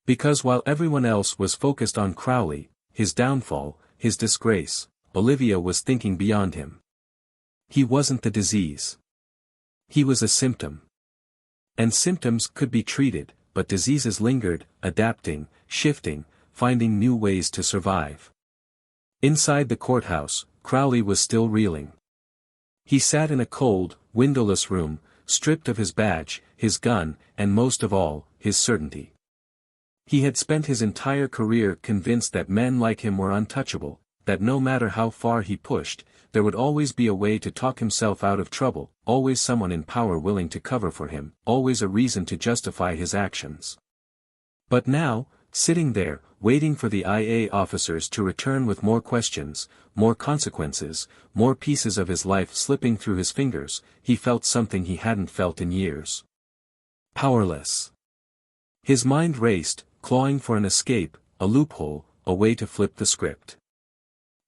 Speaker 1: Because while everyone else was focused on Crowley, his downfall, his disgrace, Olivia was thinking beyond him. He wasn't the disease. He was a symptom. And symptoms could be treated, but diseases lingered, adapting, shifting, finding new ways to survive. Inside the courthouse, Crowley was still reeling. He sat in a cold, windowless room, stripped of his badge, his gun, and most of all, his certainty. He had spent his entire career convinced that men like him were untouchable, that no matter how far he pushed, there would always be a way to talk himself out of trouble, always someone in power willing to cover for him, always a reason to justify his actions. But now, sitting there, waiting for the IA officers to return with more questions, more consequences, more pieces of his life slipping through his fingers, he felt something he hadn't felt in years. Powerless. His mind raced, clawing for an escape, a loophole, a way to flip the script.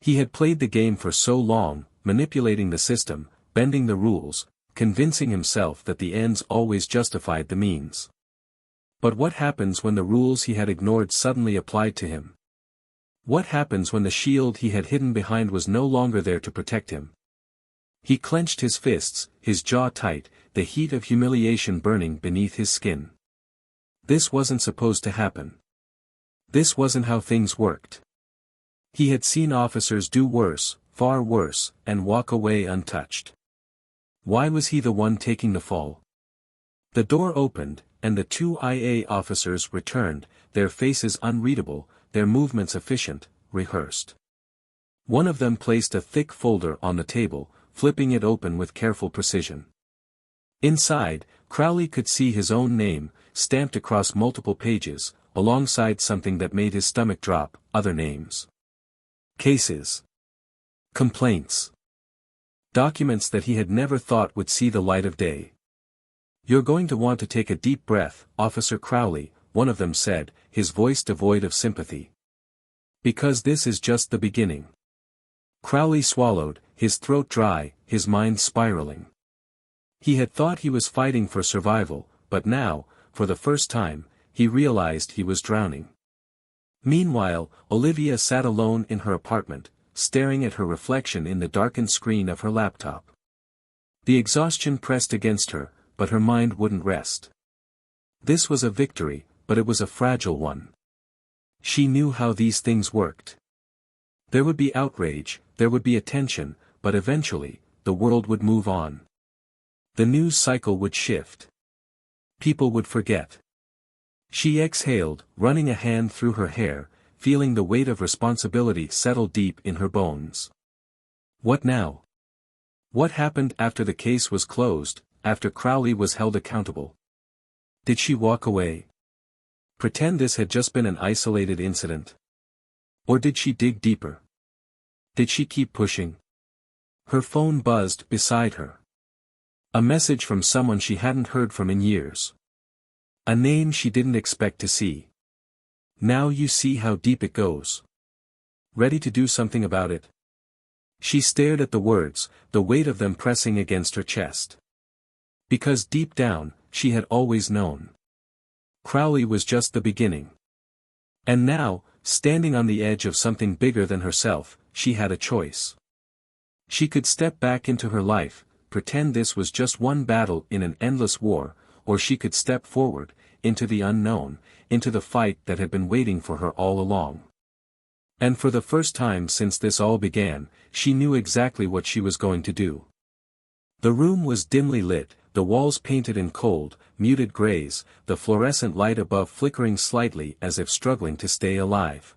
Speaker 1: He had played the game for so long, manipulating the system, bending the rules, convincing himself that the ends always justified the means. But what happens when the rules he had ignored suddenly applied to him? What happens when the shield he had hidden behind was no longer there to protect him? He clenched his fists, his jaw tight, the heat of humiliation burning beneath his skin. This wasn't supposed to happen. This wasn't how things worked. He had seen officers do worse, far worse, and walk away untouched. Why was he the one taking the fall? The door opened, and the two IA officers returned, their faces unreadable, their movements efficient, rehearsed. One of them placed a thick folder on the table, flipping it open with careful precision. Inside, Crowley could see his own name, stamped across multiple pages, alongside something that made his stomach drop, other names. Cases. Complaints. Documents that he had never thought would see the light of day. "You're going to want to take a deep breath, Officer Crowley," one of them said, his voice devoid of sympathy. "Because this is just the beginning." Crowley swallowed, his throat dry, his mind spiraling. He had thought he was fighting for survival, but now, for the first time, he realized he was drowning. Meanwhile, Olivia sat alone in her apartment, staring at her reflection in the darkened screen of her laptop. The exhaustion pressed against her, but her mind wouldn't rest. This was a victory, but it was a fragile one. She knew how these things worked. There would be outrage, there would be attention, but eventually, the world would move on. The news cycle would shift. People would forget. She exhaled, running a hand through her hair, feeling the weight of responsibility settle deep in her bones. What now? What happened after the case was closed, after Crowley was held accountable? Did she walk away? Pretend this had just been an isolated incident? Or did she dig deeper? Did she keep pushing? Her phone buzzed beside her. A message from someone she hadn't heard from in years. A name she didn't expect to see. "Now you see how deep it goes. Ready to do something about it?" She stared at the words, the weight of them pressing against her chest. Because deep down, she had always known. Crowley was just the beginning. And now, standing on the edge of something bigger than herself, she had a choice. She could step back into her life, pretend this was just one battle in an endless war, or she could step forward, into the unknown, into the fight that had been waiting for her all along. And for the first time since this all began, she knew exactly what she was going to do. The room was dimly lit, the walls painted in cold, muted grays, the fluorescent light above flickering slightly as if struggling to stay alive.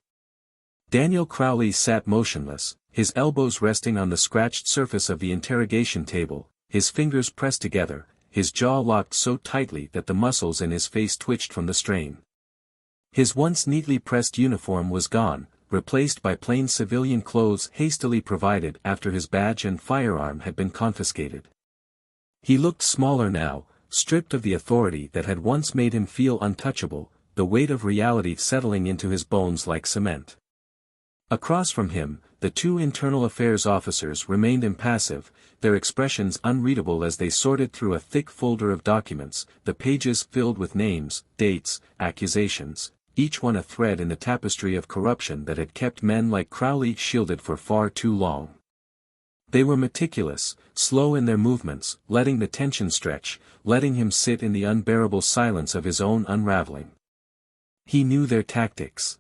Speaker 1: Daniel Crowley sat motionless, his elbows resting on the scratched surface of the interrogation table, his fingers pressed together, his jaw locked so tightly that the muscles in his face twitched from the strain. His once neatly pressed uniform was gone, replaced by plain civilian clothes hastily provided after his badge and firearm had been confiscated. He looked smaller now, stripped of the authority that had once made him feel untouchable, the weight of reality settling into his bones like cement. Across from him, the two internal affairs officers remained impassive, their expressions unreadable as they sorted through a thick folder of documents, the pages filled with names, dates, accusations, each one a thread in the tapestry of corruption that had kept men like Crowley shielded for far too long. They were meticulous, slow in their movements, letting the tension stretch, letting him sit in the unbearable silence of his own unraveling. He knew their tactics.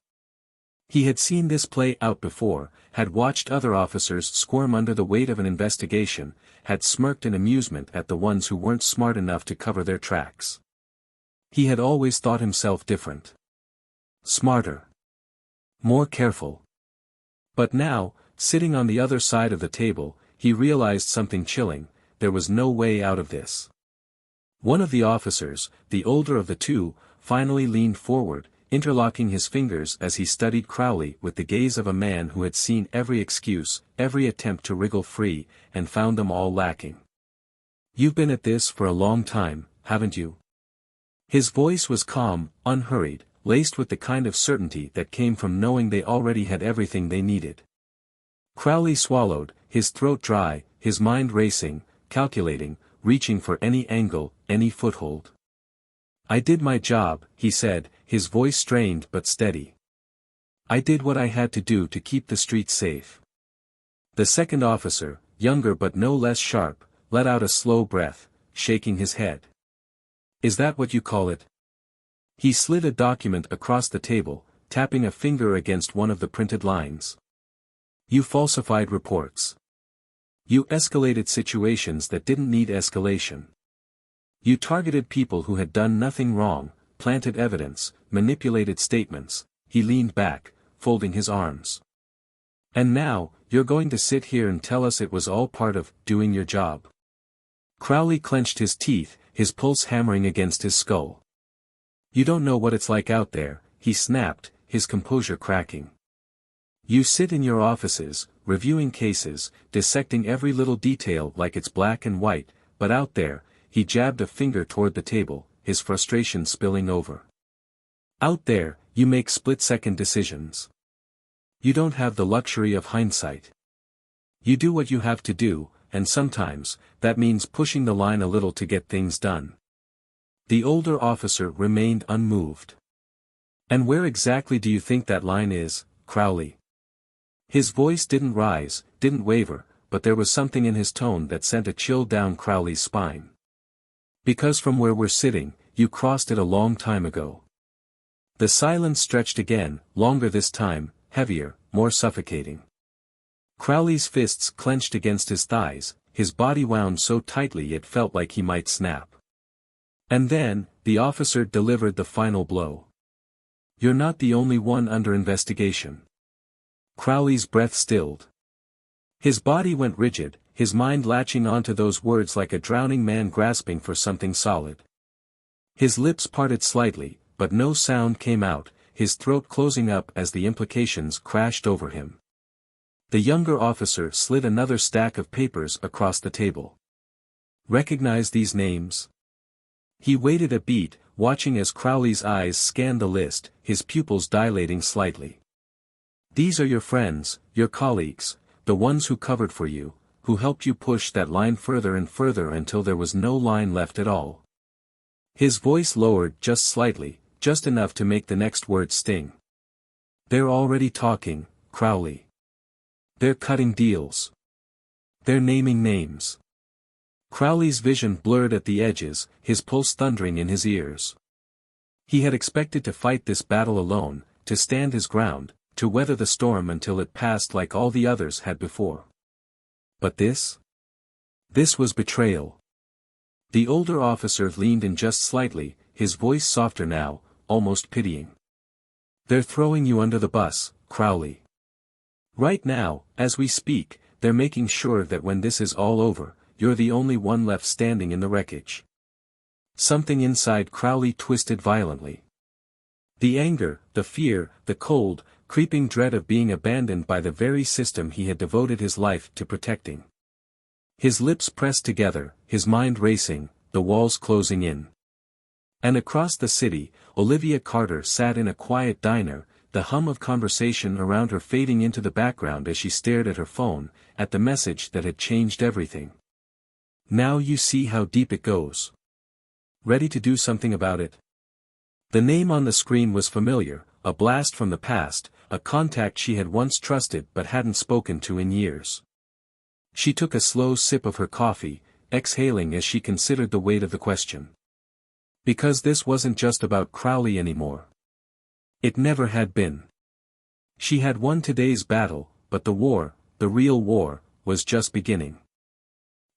Speaker 1: He had seen this play out before, had watched other officers squirm under the weight of an investigation, had smirked in amusement at the ones who weren't smart enough to cover their tracks. He had always thought himself different. Smarter. More careful. But now, sitting on the other side of the table, he realized something chilling: there was no way out of this. One of the officers, the older of the two, finally leaned forward, interlocking his fingers as he studied Crowley with the gaze of a man who had seen every excuse, every attempt to wriggle free, and found them all lacking. "You've been at this for a long time, haven't you?" His voice was calm, unhurried, laced with the kind of certainty that came from knowing they already had everything they needed. Crowley swallowed, his throat dry, his mind racing, calculating, reaching for any angle, any foothold. "I did my job," he said, his voice strained but steady. "I did what I had to do to keep the streets safe." The second officer, younger but no less sharp, let out a slow breath, shaking his head. "Is that what you call it?" He slid a document across the table, tapping a finger against one of the printed lines. "You falsified reports. You escalated situations that didn't need escalation. You targeted people who had done nothing wrong, planted evidence, manipulated statements." He leaned back, folding his arms. "And now, you're going to sit here and tell us it was all part of doing your job?" Crowley clenched his teeth, his pulse hammering against his skull. "You don't know what it's like out there," he snapped, his composure cracking. "You sit in your offices, reviewing cases, dissecting every little detail like it's black and white, but out there," he jabbed a finger toward the table, his frustration spilling over. "Out there, you make split-second decisions. You don't have the luxury of hindsight. You do what you have to do, and sometimes, that means pushing the line a little to get things done." The older officer remained unmoved. "And where exactly do you think that line is, Crowley?" His voice didn't rise, didn't waver, but there was something in his tone that sent a chill down Crowley's spine. "Because from where we're sitting, you crossed it a long time ago." The silence stretched again, longer this time, heavier, more suffocating. Crowley's fists clenched against his thighs, his body wound so tightly it felt like he might snap. And then, the officer delivered the final blow. "You're not the only one under investigation." Crowley's breath stilled. His body went rigid, his mind latching onto those words like a drowning man grasping for something solid. His lips parted slightly, but no sound came out, his throat closing up as the implications crashed over him. The younger officer slid another stack of papers across the table. "Recognize these names?" He waited a beat, watching as Crowley's eyes scanned the list, his pupils dilating slightly. "These are your friends, your colleagues, the ones who covered for you, who helped you push that line further and further until there was no line left at all." His voice lowered just slightly, just enough to make the next word sting. "They're already talking, Crowley. They're cutting deals. They're naming names." Crowley's vision blurred at the edges, his pulse thundering in his ears. He had expected to fight this battle alone, to stand his ground, to weather the storm until it passed like all the others had before. But this? This was betrayal. The older officer leaned in just slightly, his voice softer now, almost pitying. "They're throwing you under the bus, Crowley. Right now, as we speak, they're making sure that when this is all over, you're the only one left standing in the wreckage." Something inside Crowley twisted violently. The anger, the fear, the cold, creeping dread of being abandoned by the very system he had devoted his life to protecting. His lips pressed together, his mind racing, the walls closing in. And across the city, Olivia Carter sat in a quiet diner, the hum of conversation around her fading into the background as she stared at her phone, at the message that had changed everything. "Now you see how deep it goes. Ready to do something about it?" The name on the screen was familiar, a blast from the past, a contact she had once trusted but hadn't spoken to in years. She took a slow sip of her coffee, exhaling as she considered the weight of the question. Because this wasn't just about Crowley anymore. It never had been. She had won today's battle, but the war, the real war, was just beginning.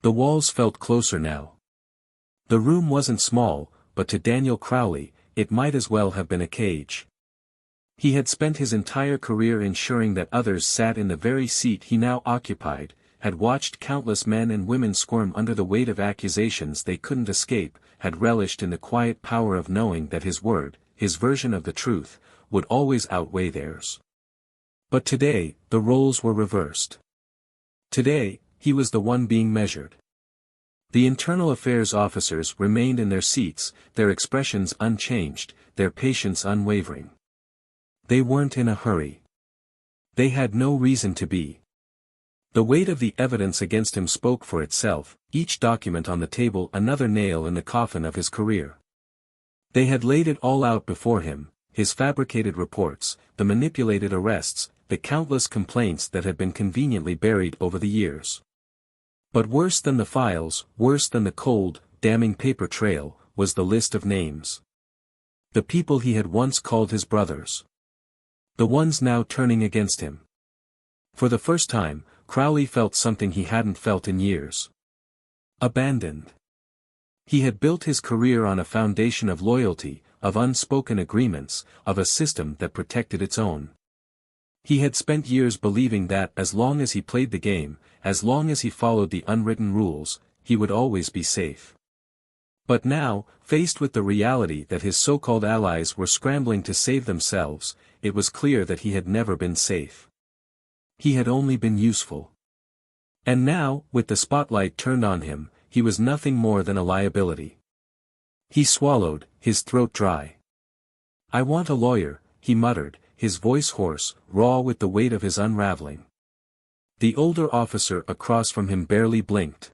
Speaker 1: The walls felt closer now. The room wasn't small, but to Daniel Crowley, it might as well have been a cage. He had spent his entire career ensuring that others sat in the very seat he now occupied, had watched countless men and women squirm under the weight of accusations they couldn't escape, had relished in the quiet power of knowing that his word, his version of the truth, would always outweigh theirs. But today, the roles were reversed. Today, he was the one being measured. The internal affairs officers remained in their seats, their expressions unchanged, their patience unwavering. They weren't in a hurry. They had no reason to be. The weight of the evidence against him spoke for itself, each document on the table another nail in the coffin of his career. They had laid it all out before him, his fabricated reports, the manipulated arrests, the countless complaints that had been conveniently buried over the years. But worse than the files, worse than the cold, damning paper trail, was the list of names. The people he had once called his brothers. The ones now turning against him. For the first time, Crowley felt something he hadn't felt in years. Abandoned. He had built his career on a foundation of loyalty, of unspoken agreements, of a system that protected its own. He had spent years believing that as long as he played the game, as long as he followed the unwritten rules, he would always be safe. But now, faced with the reality that his so-called allies were scrambling to save themselves, it was clear that he had never been safe. He had only been useful. And now, with the spotlight turned on him, he was nothing more than a liability. He swallowed, his throat dry. "I want a lawyer," he muttered, his voice hoarse, raw with the weight of his unraveling. The older officer across from him barely blinked.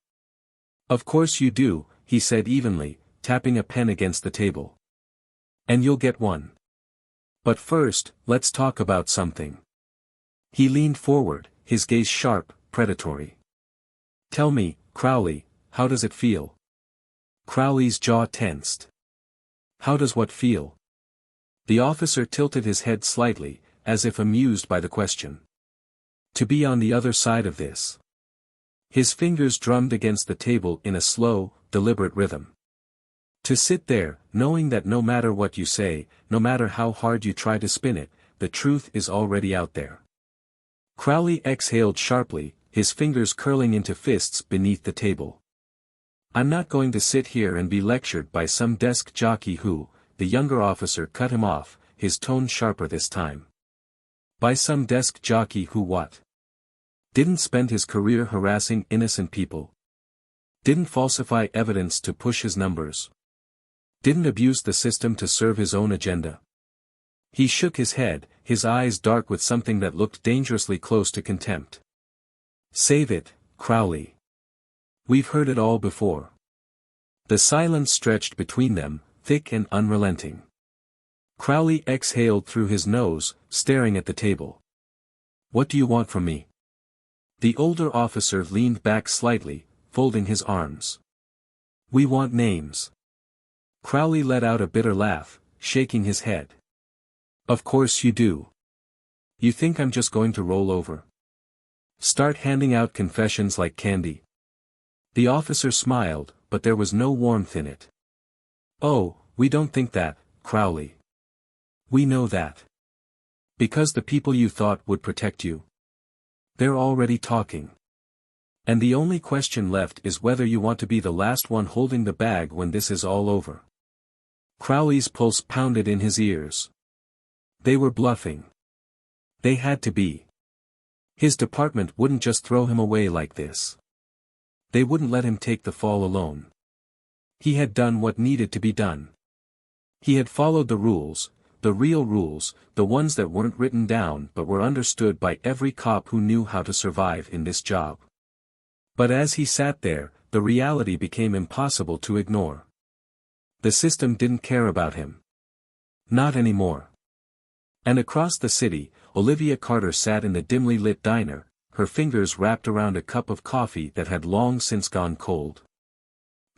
Speaker 1: "Of course you do," he said evenly, tapping a pen against the table. "And you'll get one. But first, let's talk about something." He leaned forward, his gaze sharp, predatory. "Tell me, Crowley, how does it feel?" Crowley's jaw tensed. "How does what feel?" The officer tilted his head slightly, as if amused by the question. "To be on the other side of this." His fingers drummed against the table in a slow, deliberate rhythm. "To sit there, knowing that no matter what you say, no matter how hard you try to spin it, the truth is already out there." Crowley exhaled sharply, his fingers curling into fists beneath the table. "I'm not going to sit here and be lectured by some desk jockey who," the younger officer cut him off, his tone sharper this time. "By some desk jockey who what? Didn't spend his career harassing innocent people? Didn't falsify evidence to push his numbers? Didn't abuse the system to serve his own agenda?" He shook his head, his eyes dark with something that looked dangerously close to contempt. "Save it, Crowley. We've heard it all before." The silence stretched between them, thick and unrelenting. Crowley exhaled through his nose, staring at the table. "What do you want from me?" The older officer leaned back slightly, folding his arms. "We want names." Crowley let out a bitter laugh, shaking his head. "Of course you do. You think I'm just going to roll over? Start handing out confessions like candy?" The officer smiled, but there was no warmth in it. "Oh, we don't think that, Crowley. We know that. Because the people you thought would protect you, they're already talking. And the only question left is whether you want to be the last one holding the bag when this is all over." Crowley's pulse pounded in his ears. They were bluffing. They had to be. His department wouldn't just throw him away like this. They wouldn't let him take the fall alone. He had done what needed to be done. He had followed the rules, the real rules, the ones that weren't written down but were understood by every cop who knew how to survive in this job. But as he sat there, the reality became impossible to ignore. The system didn't care about him. Not anymore. And across the city, Olivia Carter sat in the dimly lit diner, her fingers wrapped around a cup of coffee that had long since gone cold.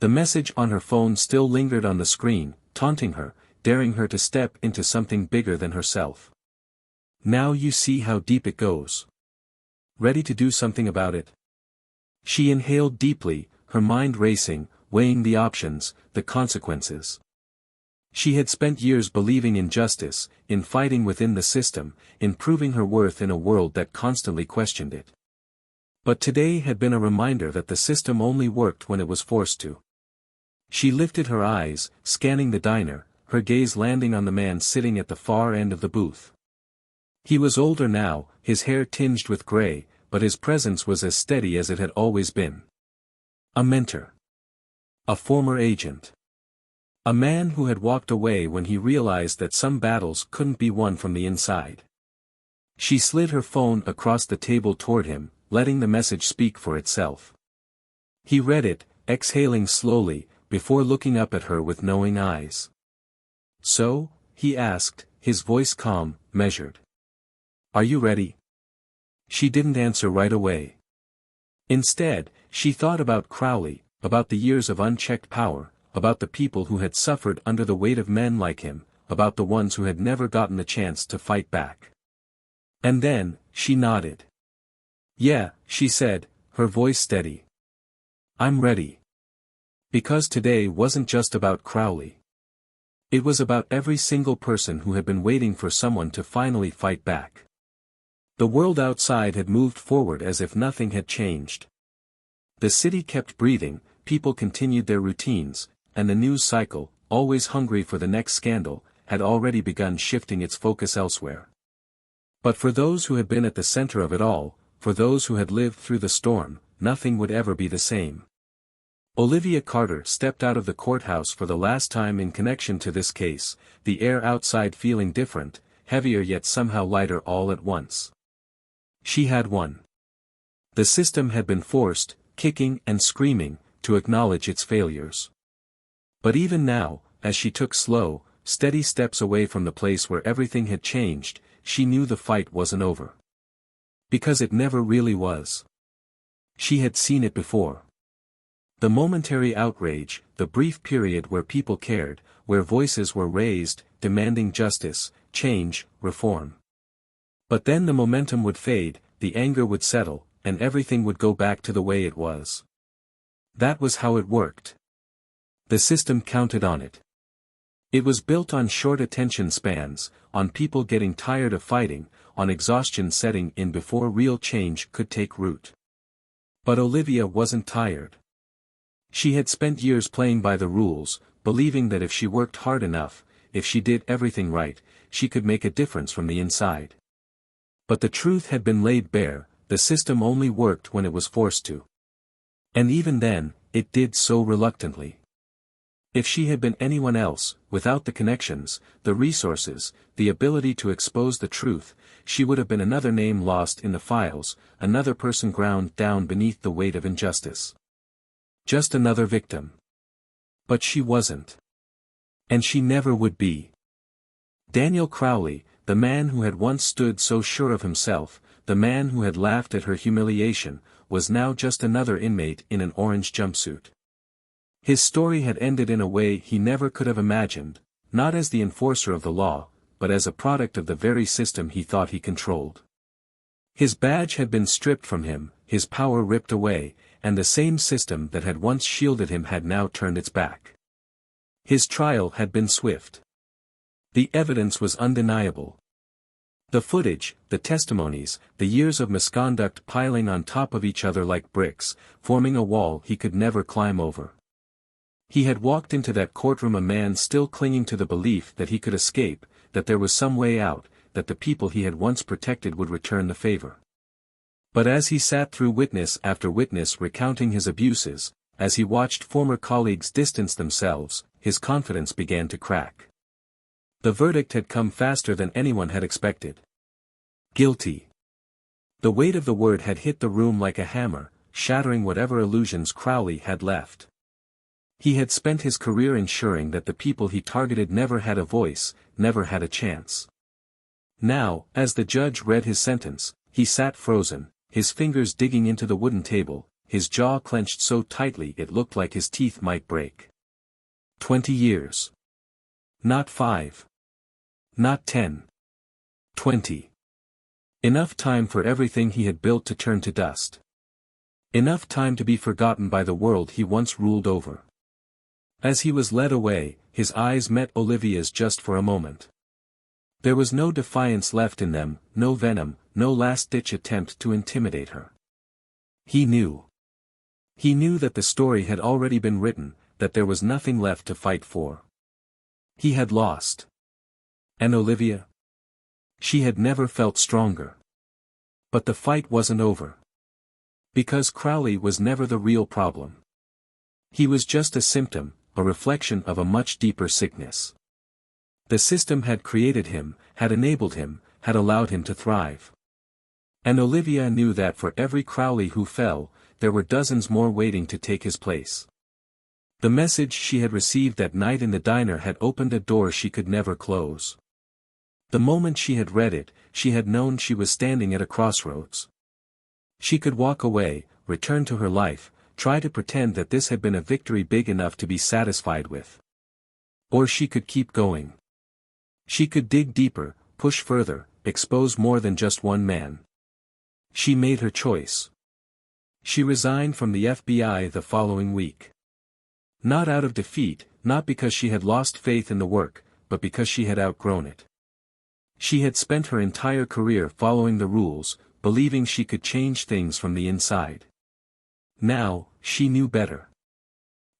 Speaker 1: The message on her phone still lingered on the screen, taunting her, daring her to step into something bigger than herself. "Now you see how deep it goes. Ready to do something about it?" She inhaled deeply, her mind racing, weighing the options, the consequences. She had spent years believing in justice, in fighting within the system, in proving her worth in a world that constantly questioned it. But today had been a reminder that the system only worked when it was forced to. She lifted her eyes, scanning the diner, her gaze landing on the man sitting at the far end of the booth. He was older now, his hair tinged with gray, but his presence was as steady as it had always been. A mentor. A former agent. A man who had walked away when he realized that some battles couldn't be won from the inside. She slid her phone across the table toward him, letting the message speak for itself. He read it, exhaling slowly, before looking up at her with knowing eyes. "So?" he asked, his voice calm, measured. "Are you ready?" She didn't answer right away. Instead, she thought about Crowley, about the years of unchecked power, about the people who had suffered under the weight of men like him, about the ones who had never gotten the chance to fight back. And then, she nodded. "Yeah," she said, her voice steady. "I'm ready." Because today wasn't just about Crowley. It was about every single person who had been waiting for someone to finally fight back. The world outside had moved forward as if nothing had changed. The city kept breathing, people continued their routines, and the news cycle, always hungry for the next scandal, had already begun shifting its focus elsewhere. But for those who had been at the center of it all, for those who had lived through the storm, nothing would ever be the same. Olivia Carter stepped out of the courthouse for the last time in connection to this case, the air outside feeling different, heavier yet somehow lighter all at once. She had won. The system had been forced, kicking and screaming, to acknowledge its failures. But even now, as she took slow, steady steps away from the place where everything had changed, she knew the fight wasn't over. Because it never really was. She had seen it before. The momentary outrage, the brief period where people cared, where voices were raised, demanding justice, change, reform. But then the momentum would fade, the anger would settle, and everything would go back to the way it was. That was how it worked. The system counted on it. It was built on short attention spans, on people getting tired of fighting, on exhaustion setting in before real change could take root. But Olivia wasn't tired. She had spent years playing by the rules, believing that if she worked hard enough, if she did everything right, she could make a difference from the inside. But the truth had been laid bare, the system only worked when it was forced to. And even then, it did so reluctantly. If she had been anyone else, without the connections, the resources, the ability to expose the truth, she would have been another name lost in the files, another person ground down beneath the weight of injustice. Just another victim. But she wasn't. And she never would be. Daniel Crowley, the man who had once stood so sure of himself, the man who had laughed at her humiliation, was now just another inmate in an orange jumpsuit. His story had ended in a way he never could have imagined, not as the enforcer of the law, but as a product of the very system he thought he controlled. His badge had been stripped from him, his power ripped away, and the same system that had once shielded him had now turned its back. His trial had been swift. The evidence was undeniable. The footage, the testimonies, the years of misconduct piling on top of each other like bricks, forming a wall he could never climb over. He had walked into that courtroom a man still clinging to the belief that he could escape, that there was some way out, that the people he had once protected would return the favor. But as he sat through witness after witness recounting his abuses, as he watched former colleagues distance themselves, his confidence began to crack. The verdict had come faster than anyone had expected. Guilty. The weight of the word had hit the room like a hammer, shattering whatever illusions Crowley had left. He had spent his career ensuring that the people he targeted never had a voice, never had a chance. Now, as the judge read his sentence, he sat frozen, his fingers digging into the wooden table, his jaw clenched so tightly it looked like his teeth might break. 20 years. Not 5. Not 10. 20. Enough time for everything he had built to turn to dust. Enough time to be forgotten by the world he once ruled over. As he was led away, his eyes met Olivia's just for a moment. There was no defiance left in them, no venom, no last-ditch attempt to intimidate her. He knew. He knew that the story had already been written, that there was nothing left to fight for. He had lost. And Olivia? She had never felt stronger. But the fight wasn't over. Because Crowley was never the real problem. He was just a symptom, a reflection of a much deeper sickness. The system had created him, had enabled him, had allowed him to thrive. And Olivia knew that for every Crowley who fell, there were dozens more waiting to take his place. The message she had received that night in the diner had opened a door she could never close. The moment she had read it, she had known she was standing at a crossroads. She could walk away, return to her life, try to pretend that this had been a victory big enough to be satisfied with. Or she could keep going. She could dig deeper, push further, expose more than just one man. She made her choice. She resigned from the FBI the following week. Not out of defeat, not because she had lost faith in the work, but because she had outgrown it. She had spent her entire career following the rules, believing she could change things from the inside. Now, she knew better.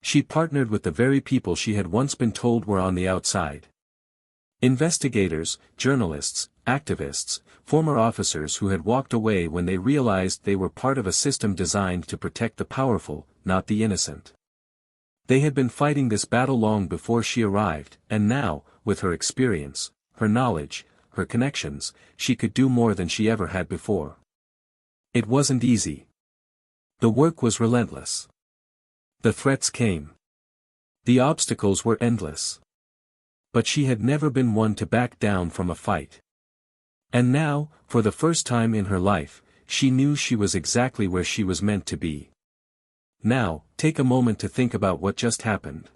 Speaker 1: She partnered with the very people she had once been told were on the outside. Investigators, journalists, activists, former officers who had walked away when they realized they were part of a system designed to protect the powerful, not the innocent. They had been fighting this battle long before she arrived, and now, with her experience, her knowledge, her connections, she could do more than she ever had before. It wasn't easy. The work was relentless. The threats came. The obstacles were endless. But she had never been one to back down from a fight. And now, for the first time in her life, she knew she was exactly where she was meant to be. Now, take a moment to think about what just happened.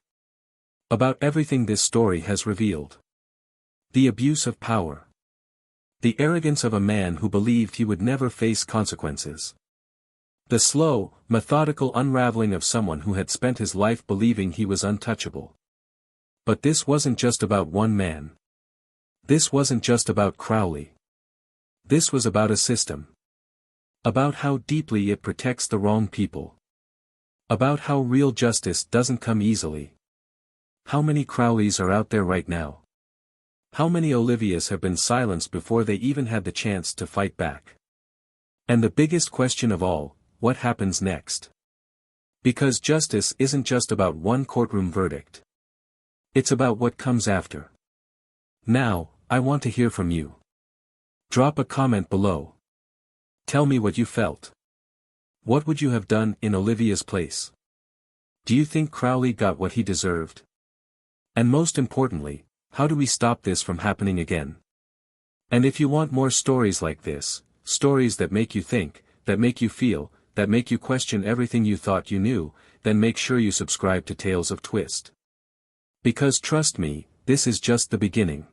Speaker 1: About everything this story has revealed. The abuse of power. The arrogance of a man who believed he would never face consequences. The slow, methodical unraveling of someone who had spent his life believing he was untouchable. But this wasn't just about one man. This wasn't just about Crowley. This was about a system. About how deeply it protects the wrong people. About how real justice doesn't come easily. How many Crowleys are out there right now? How many Olivias have been silenced before they even had the chance to fight back? And the biggest question of all, what happens next? Because justice isn't just about one courtroom verdict. It's about what comes after. Now, I want to hear from you. Drop a comment below. Tell me what you felt. What would you have done in Olivia's place? Do you think Crowley got what he deserved? And most importantly, how do we stop this from happening again? And if you want more stories like this, stories that make you think, that make you feel, that make you question everything you thought you knew, then make sure you subscribe to Tales of Twist. Because trust me, this is just the beginning.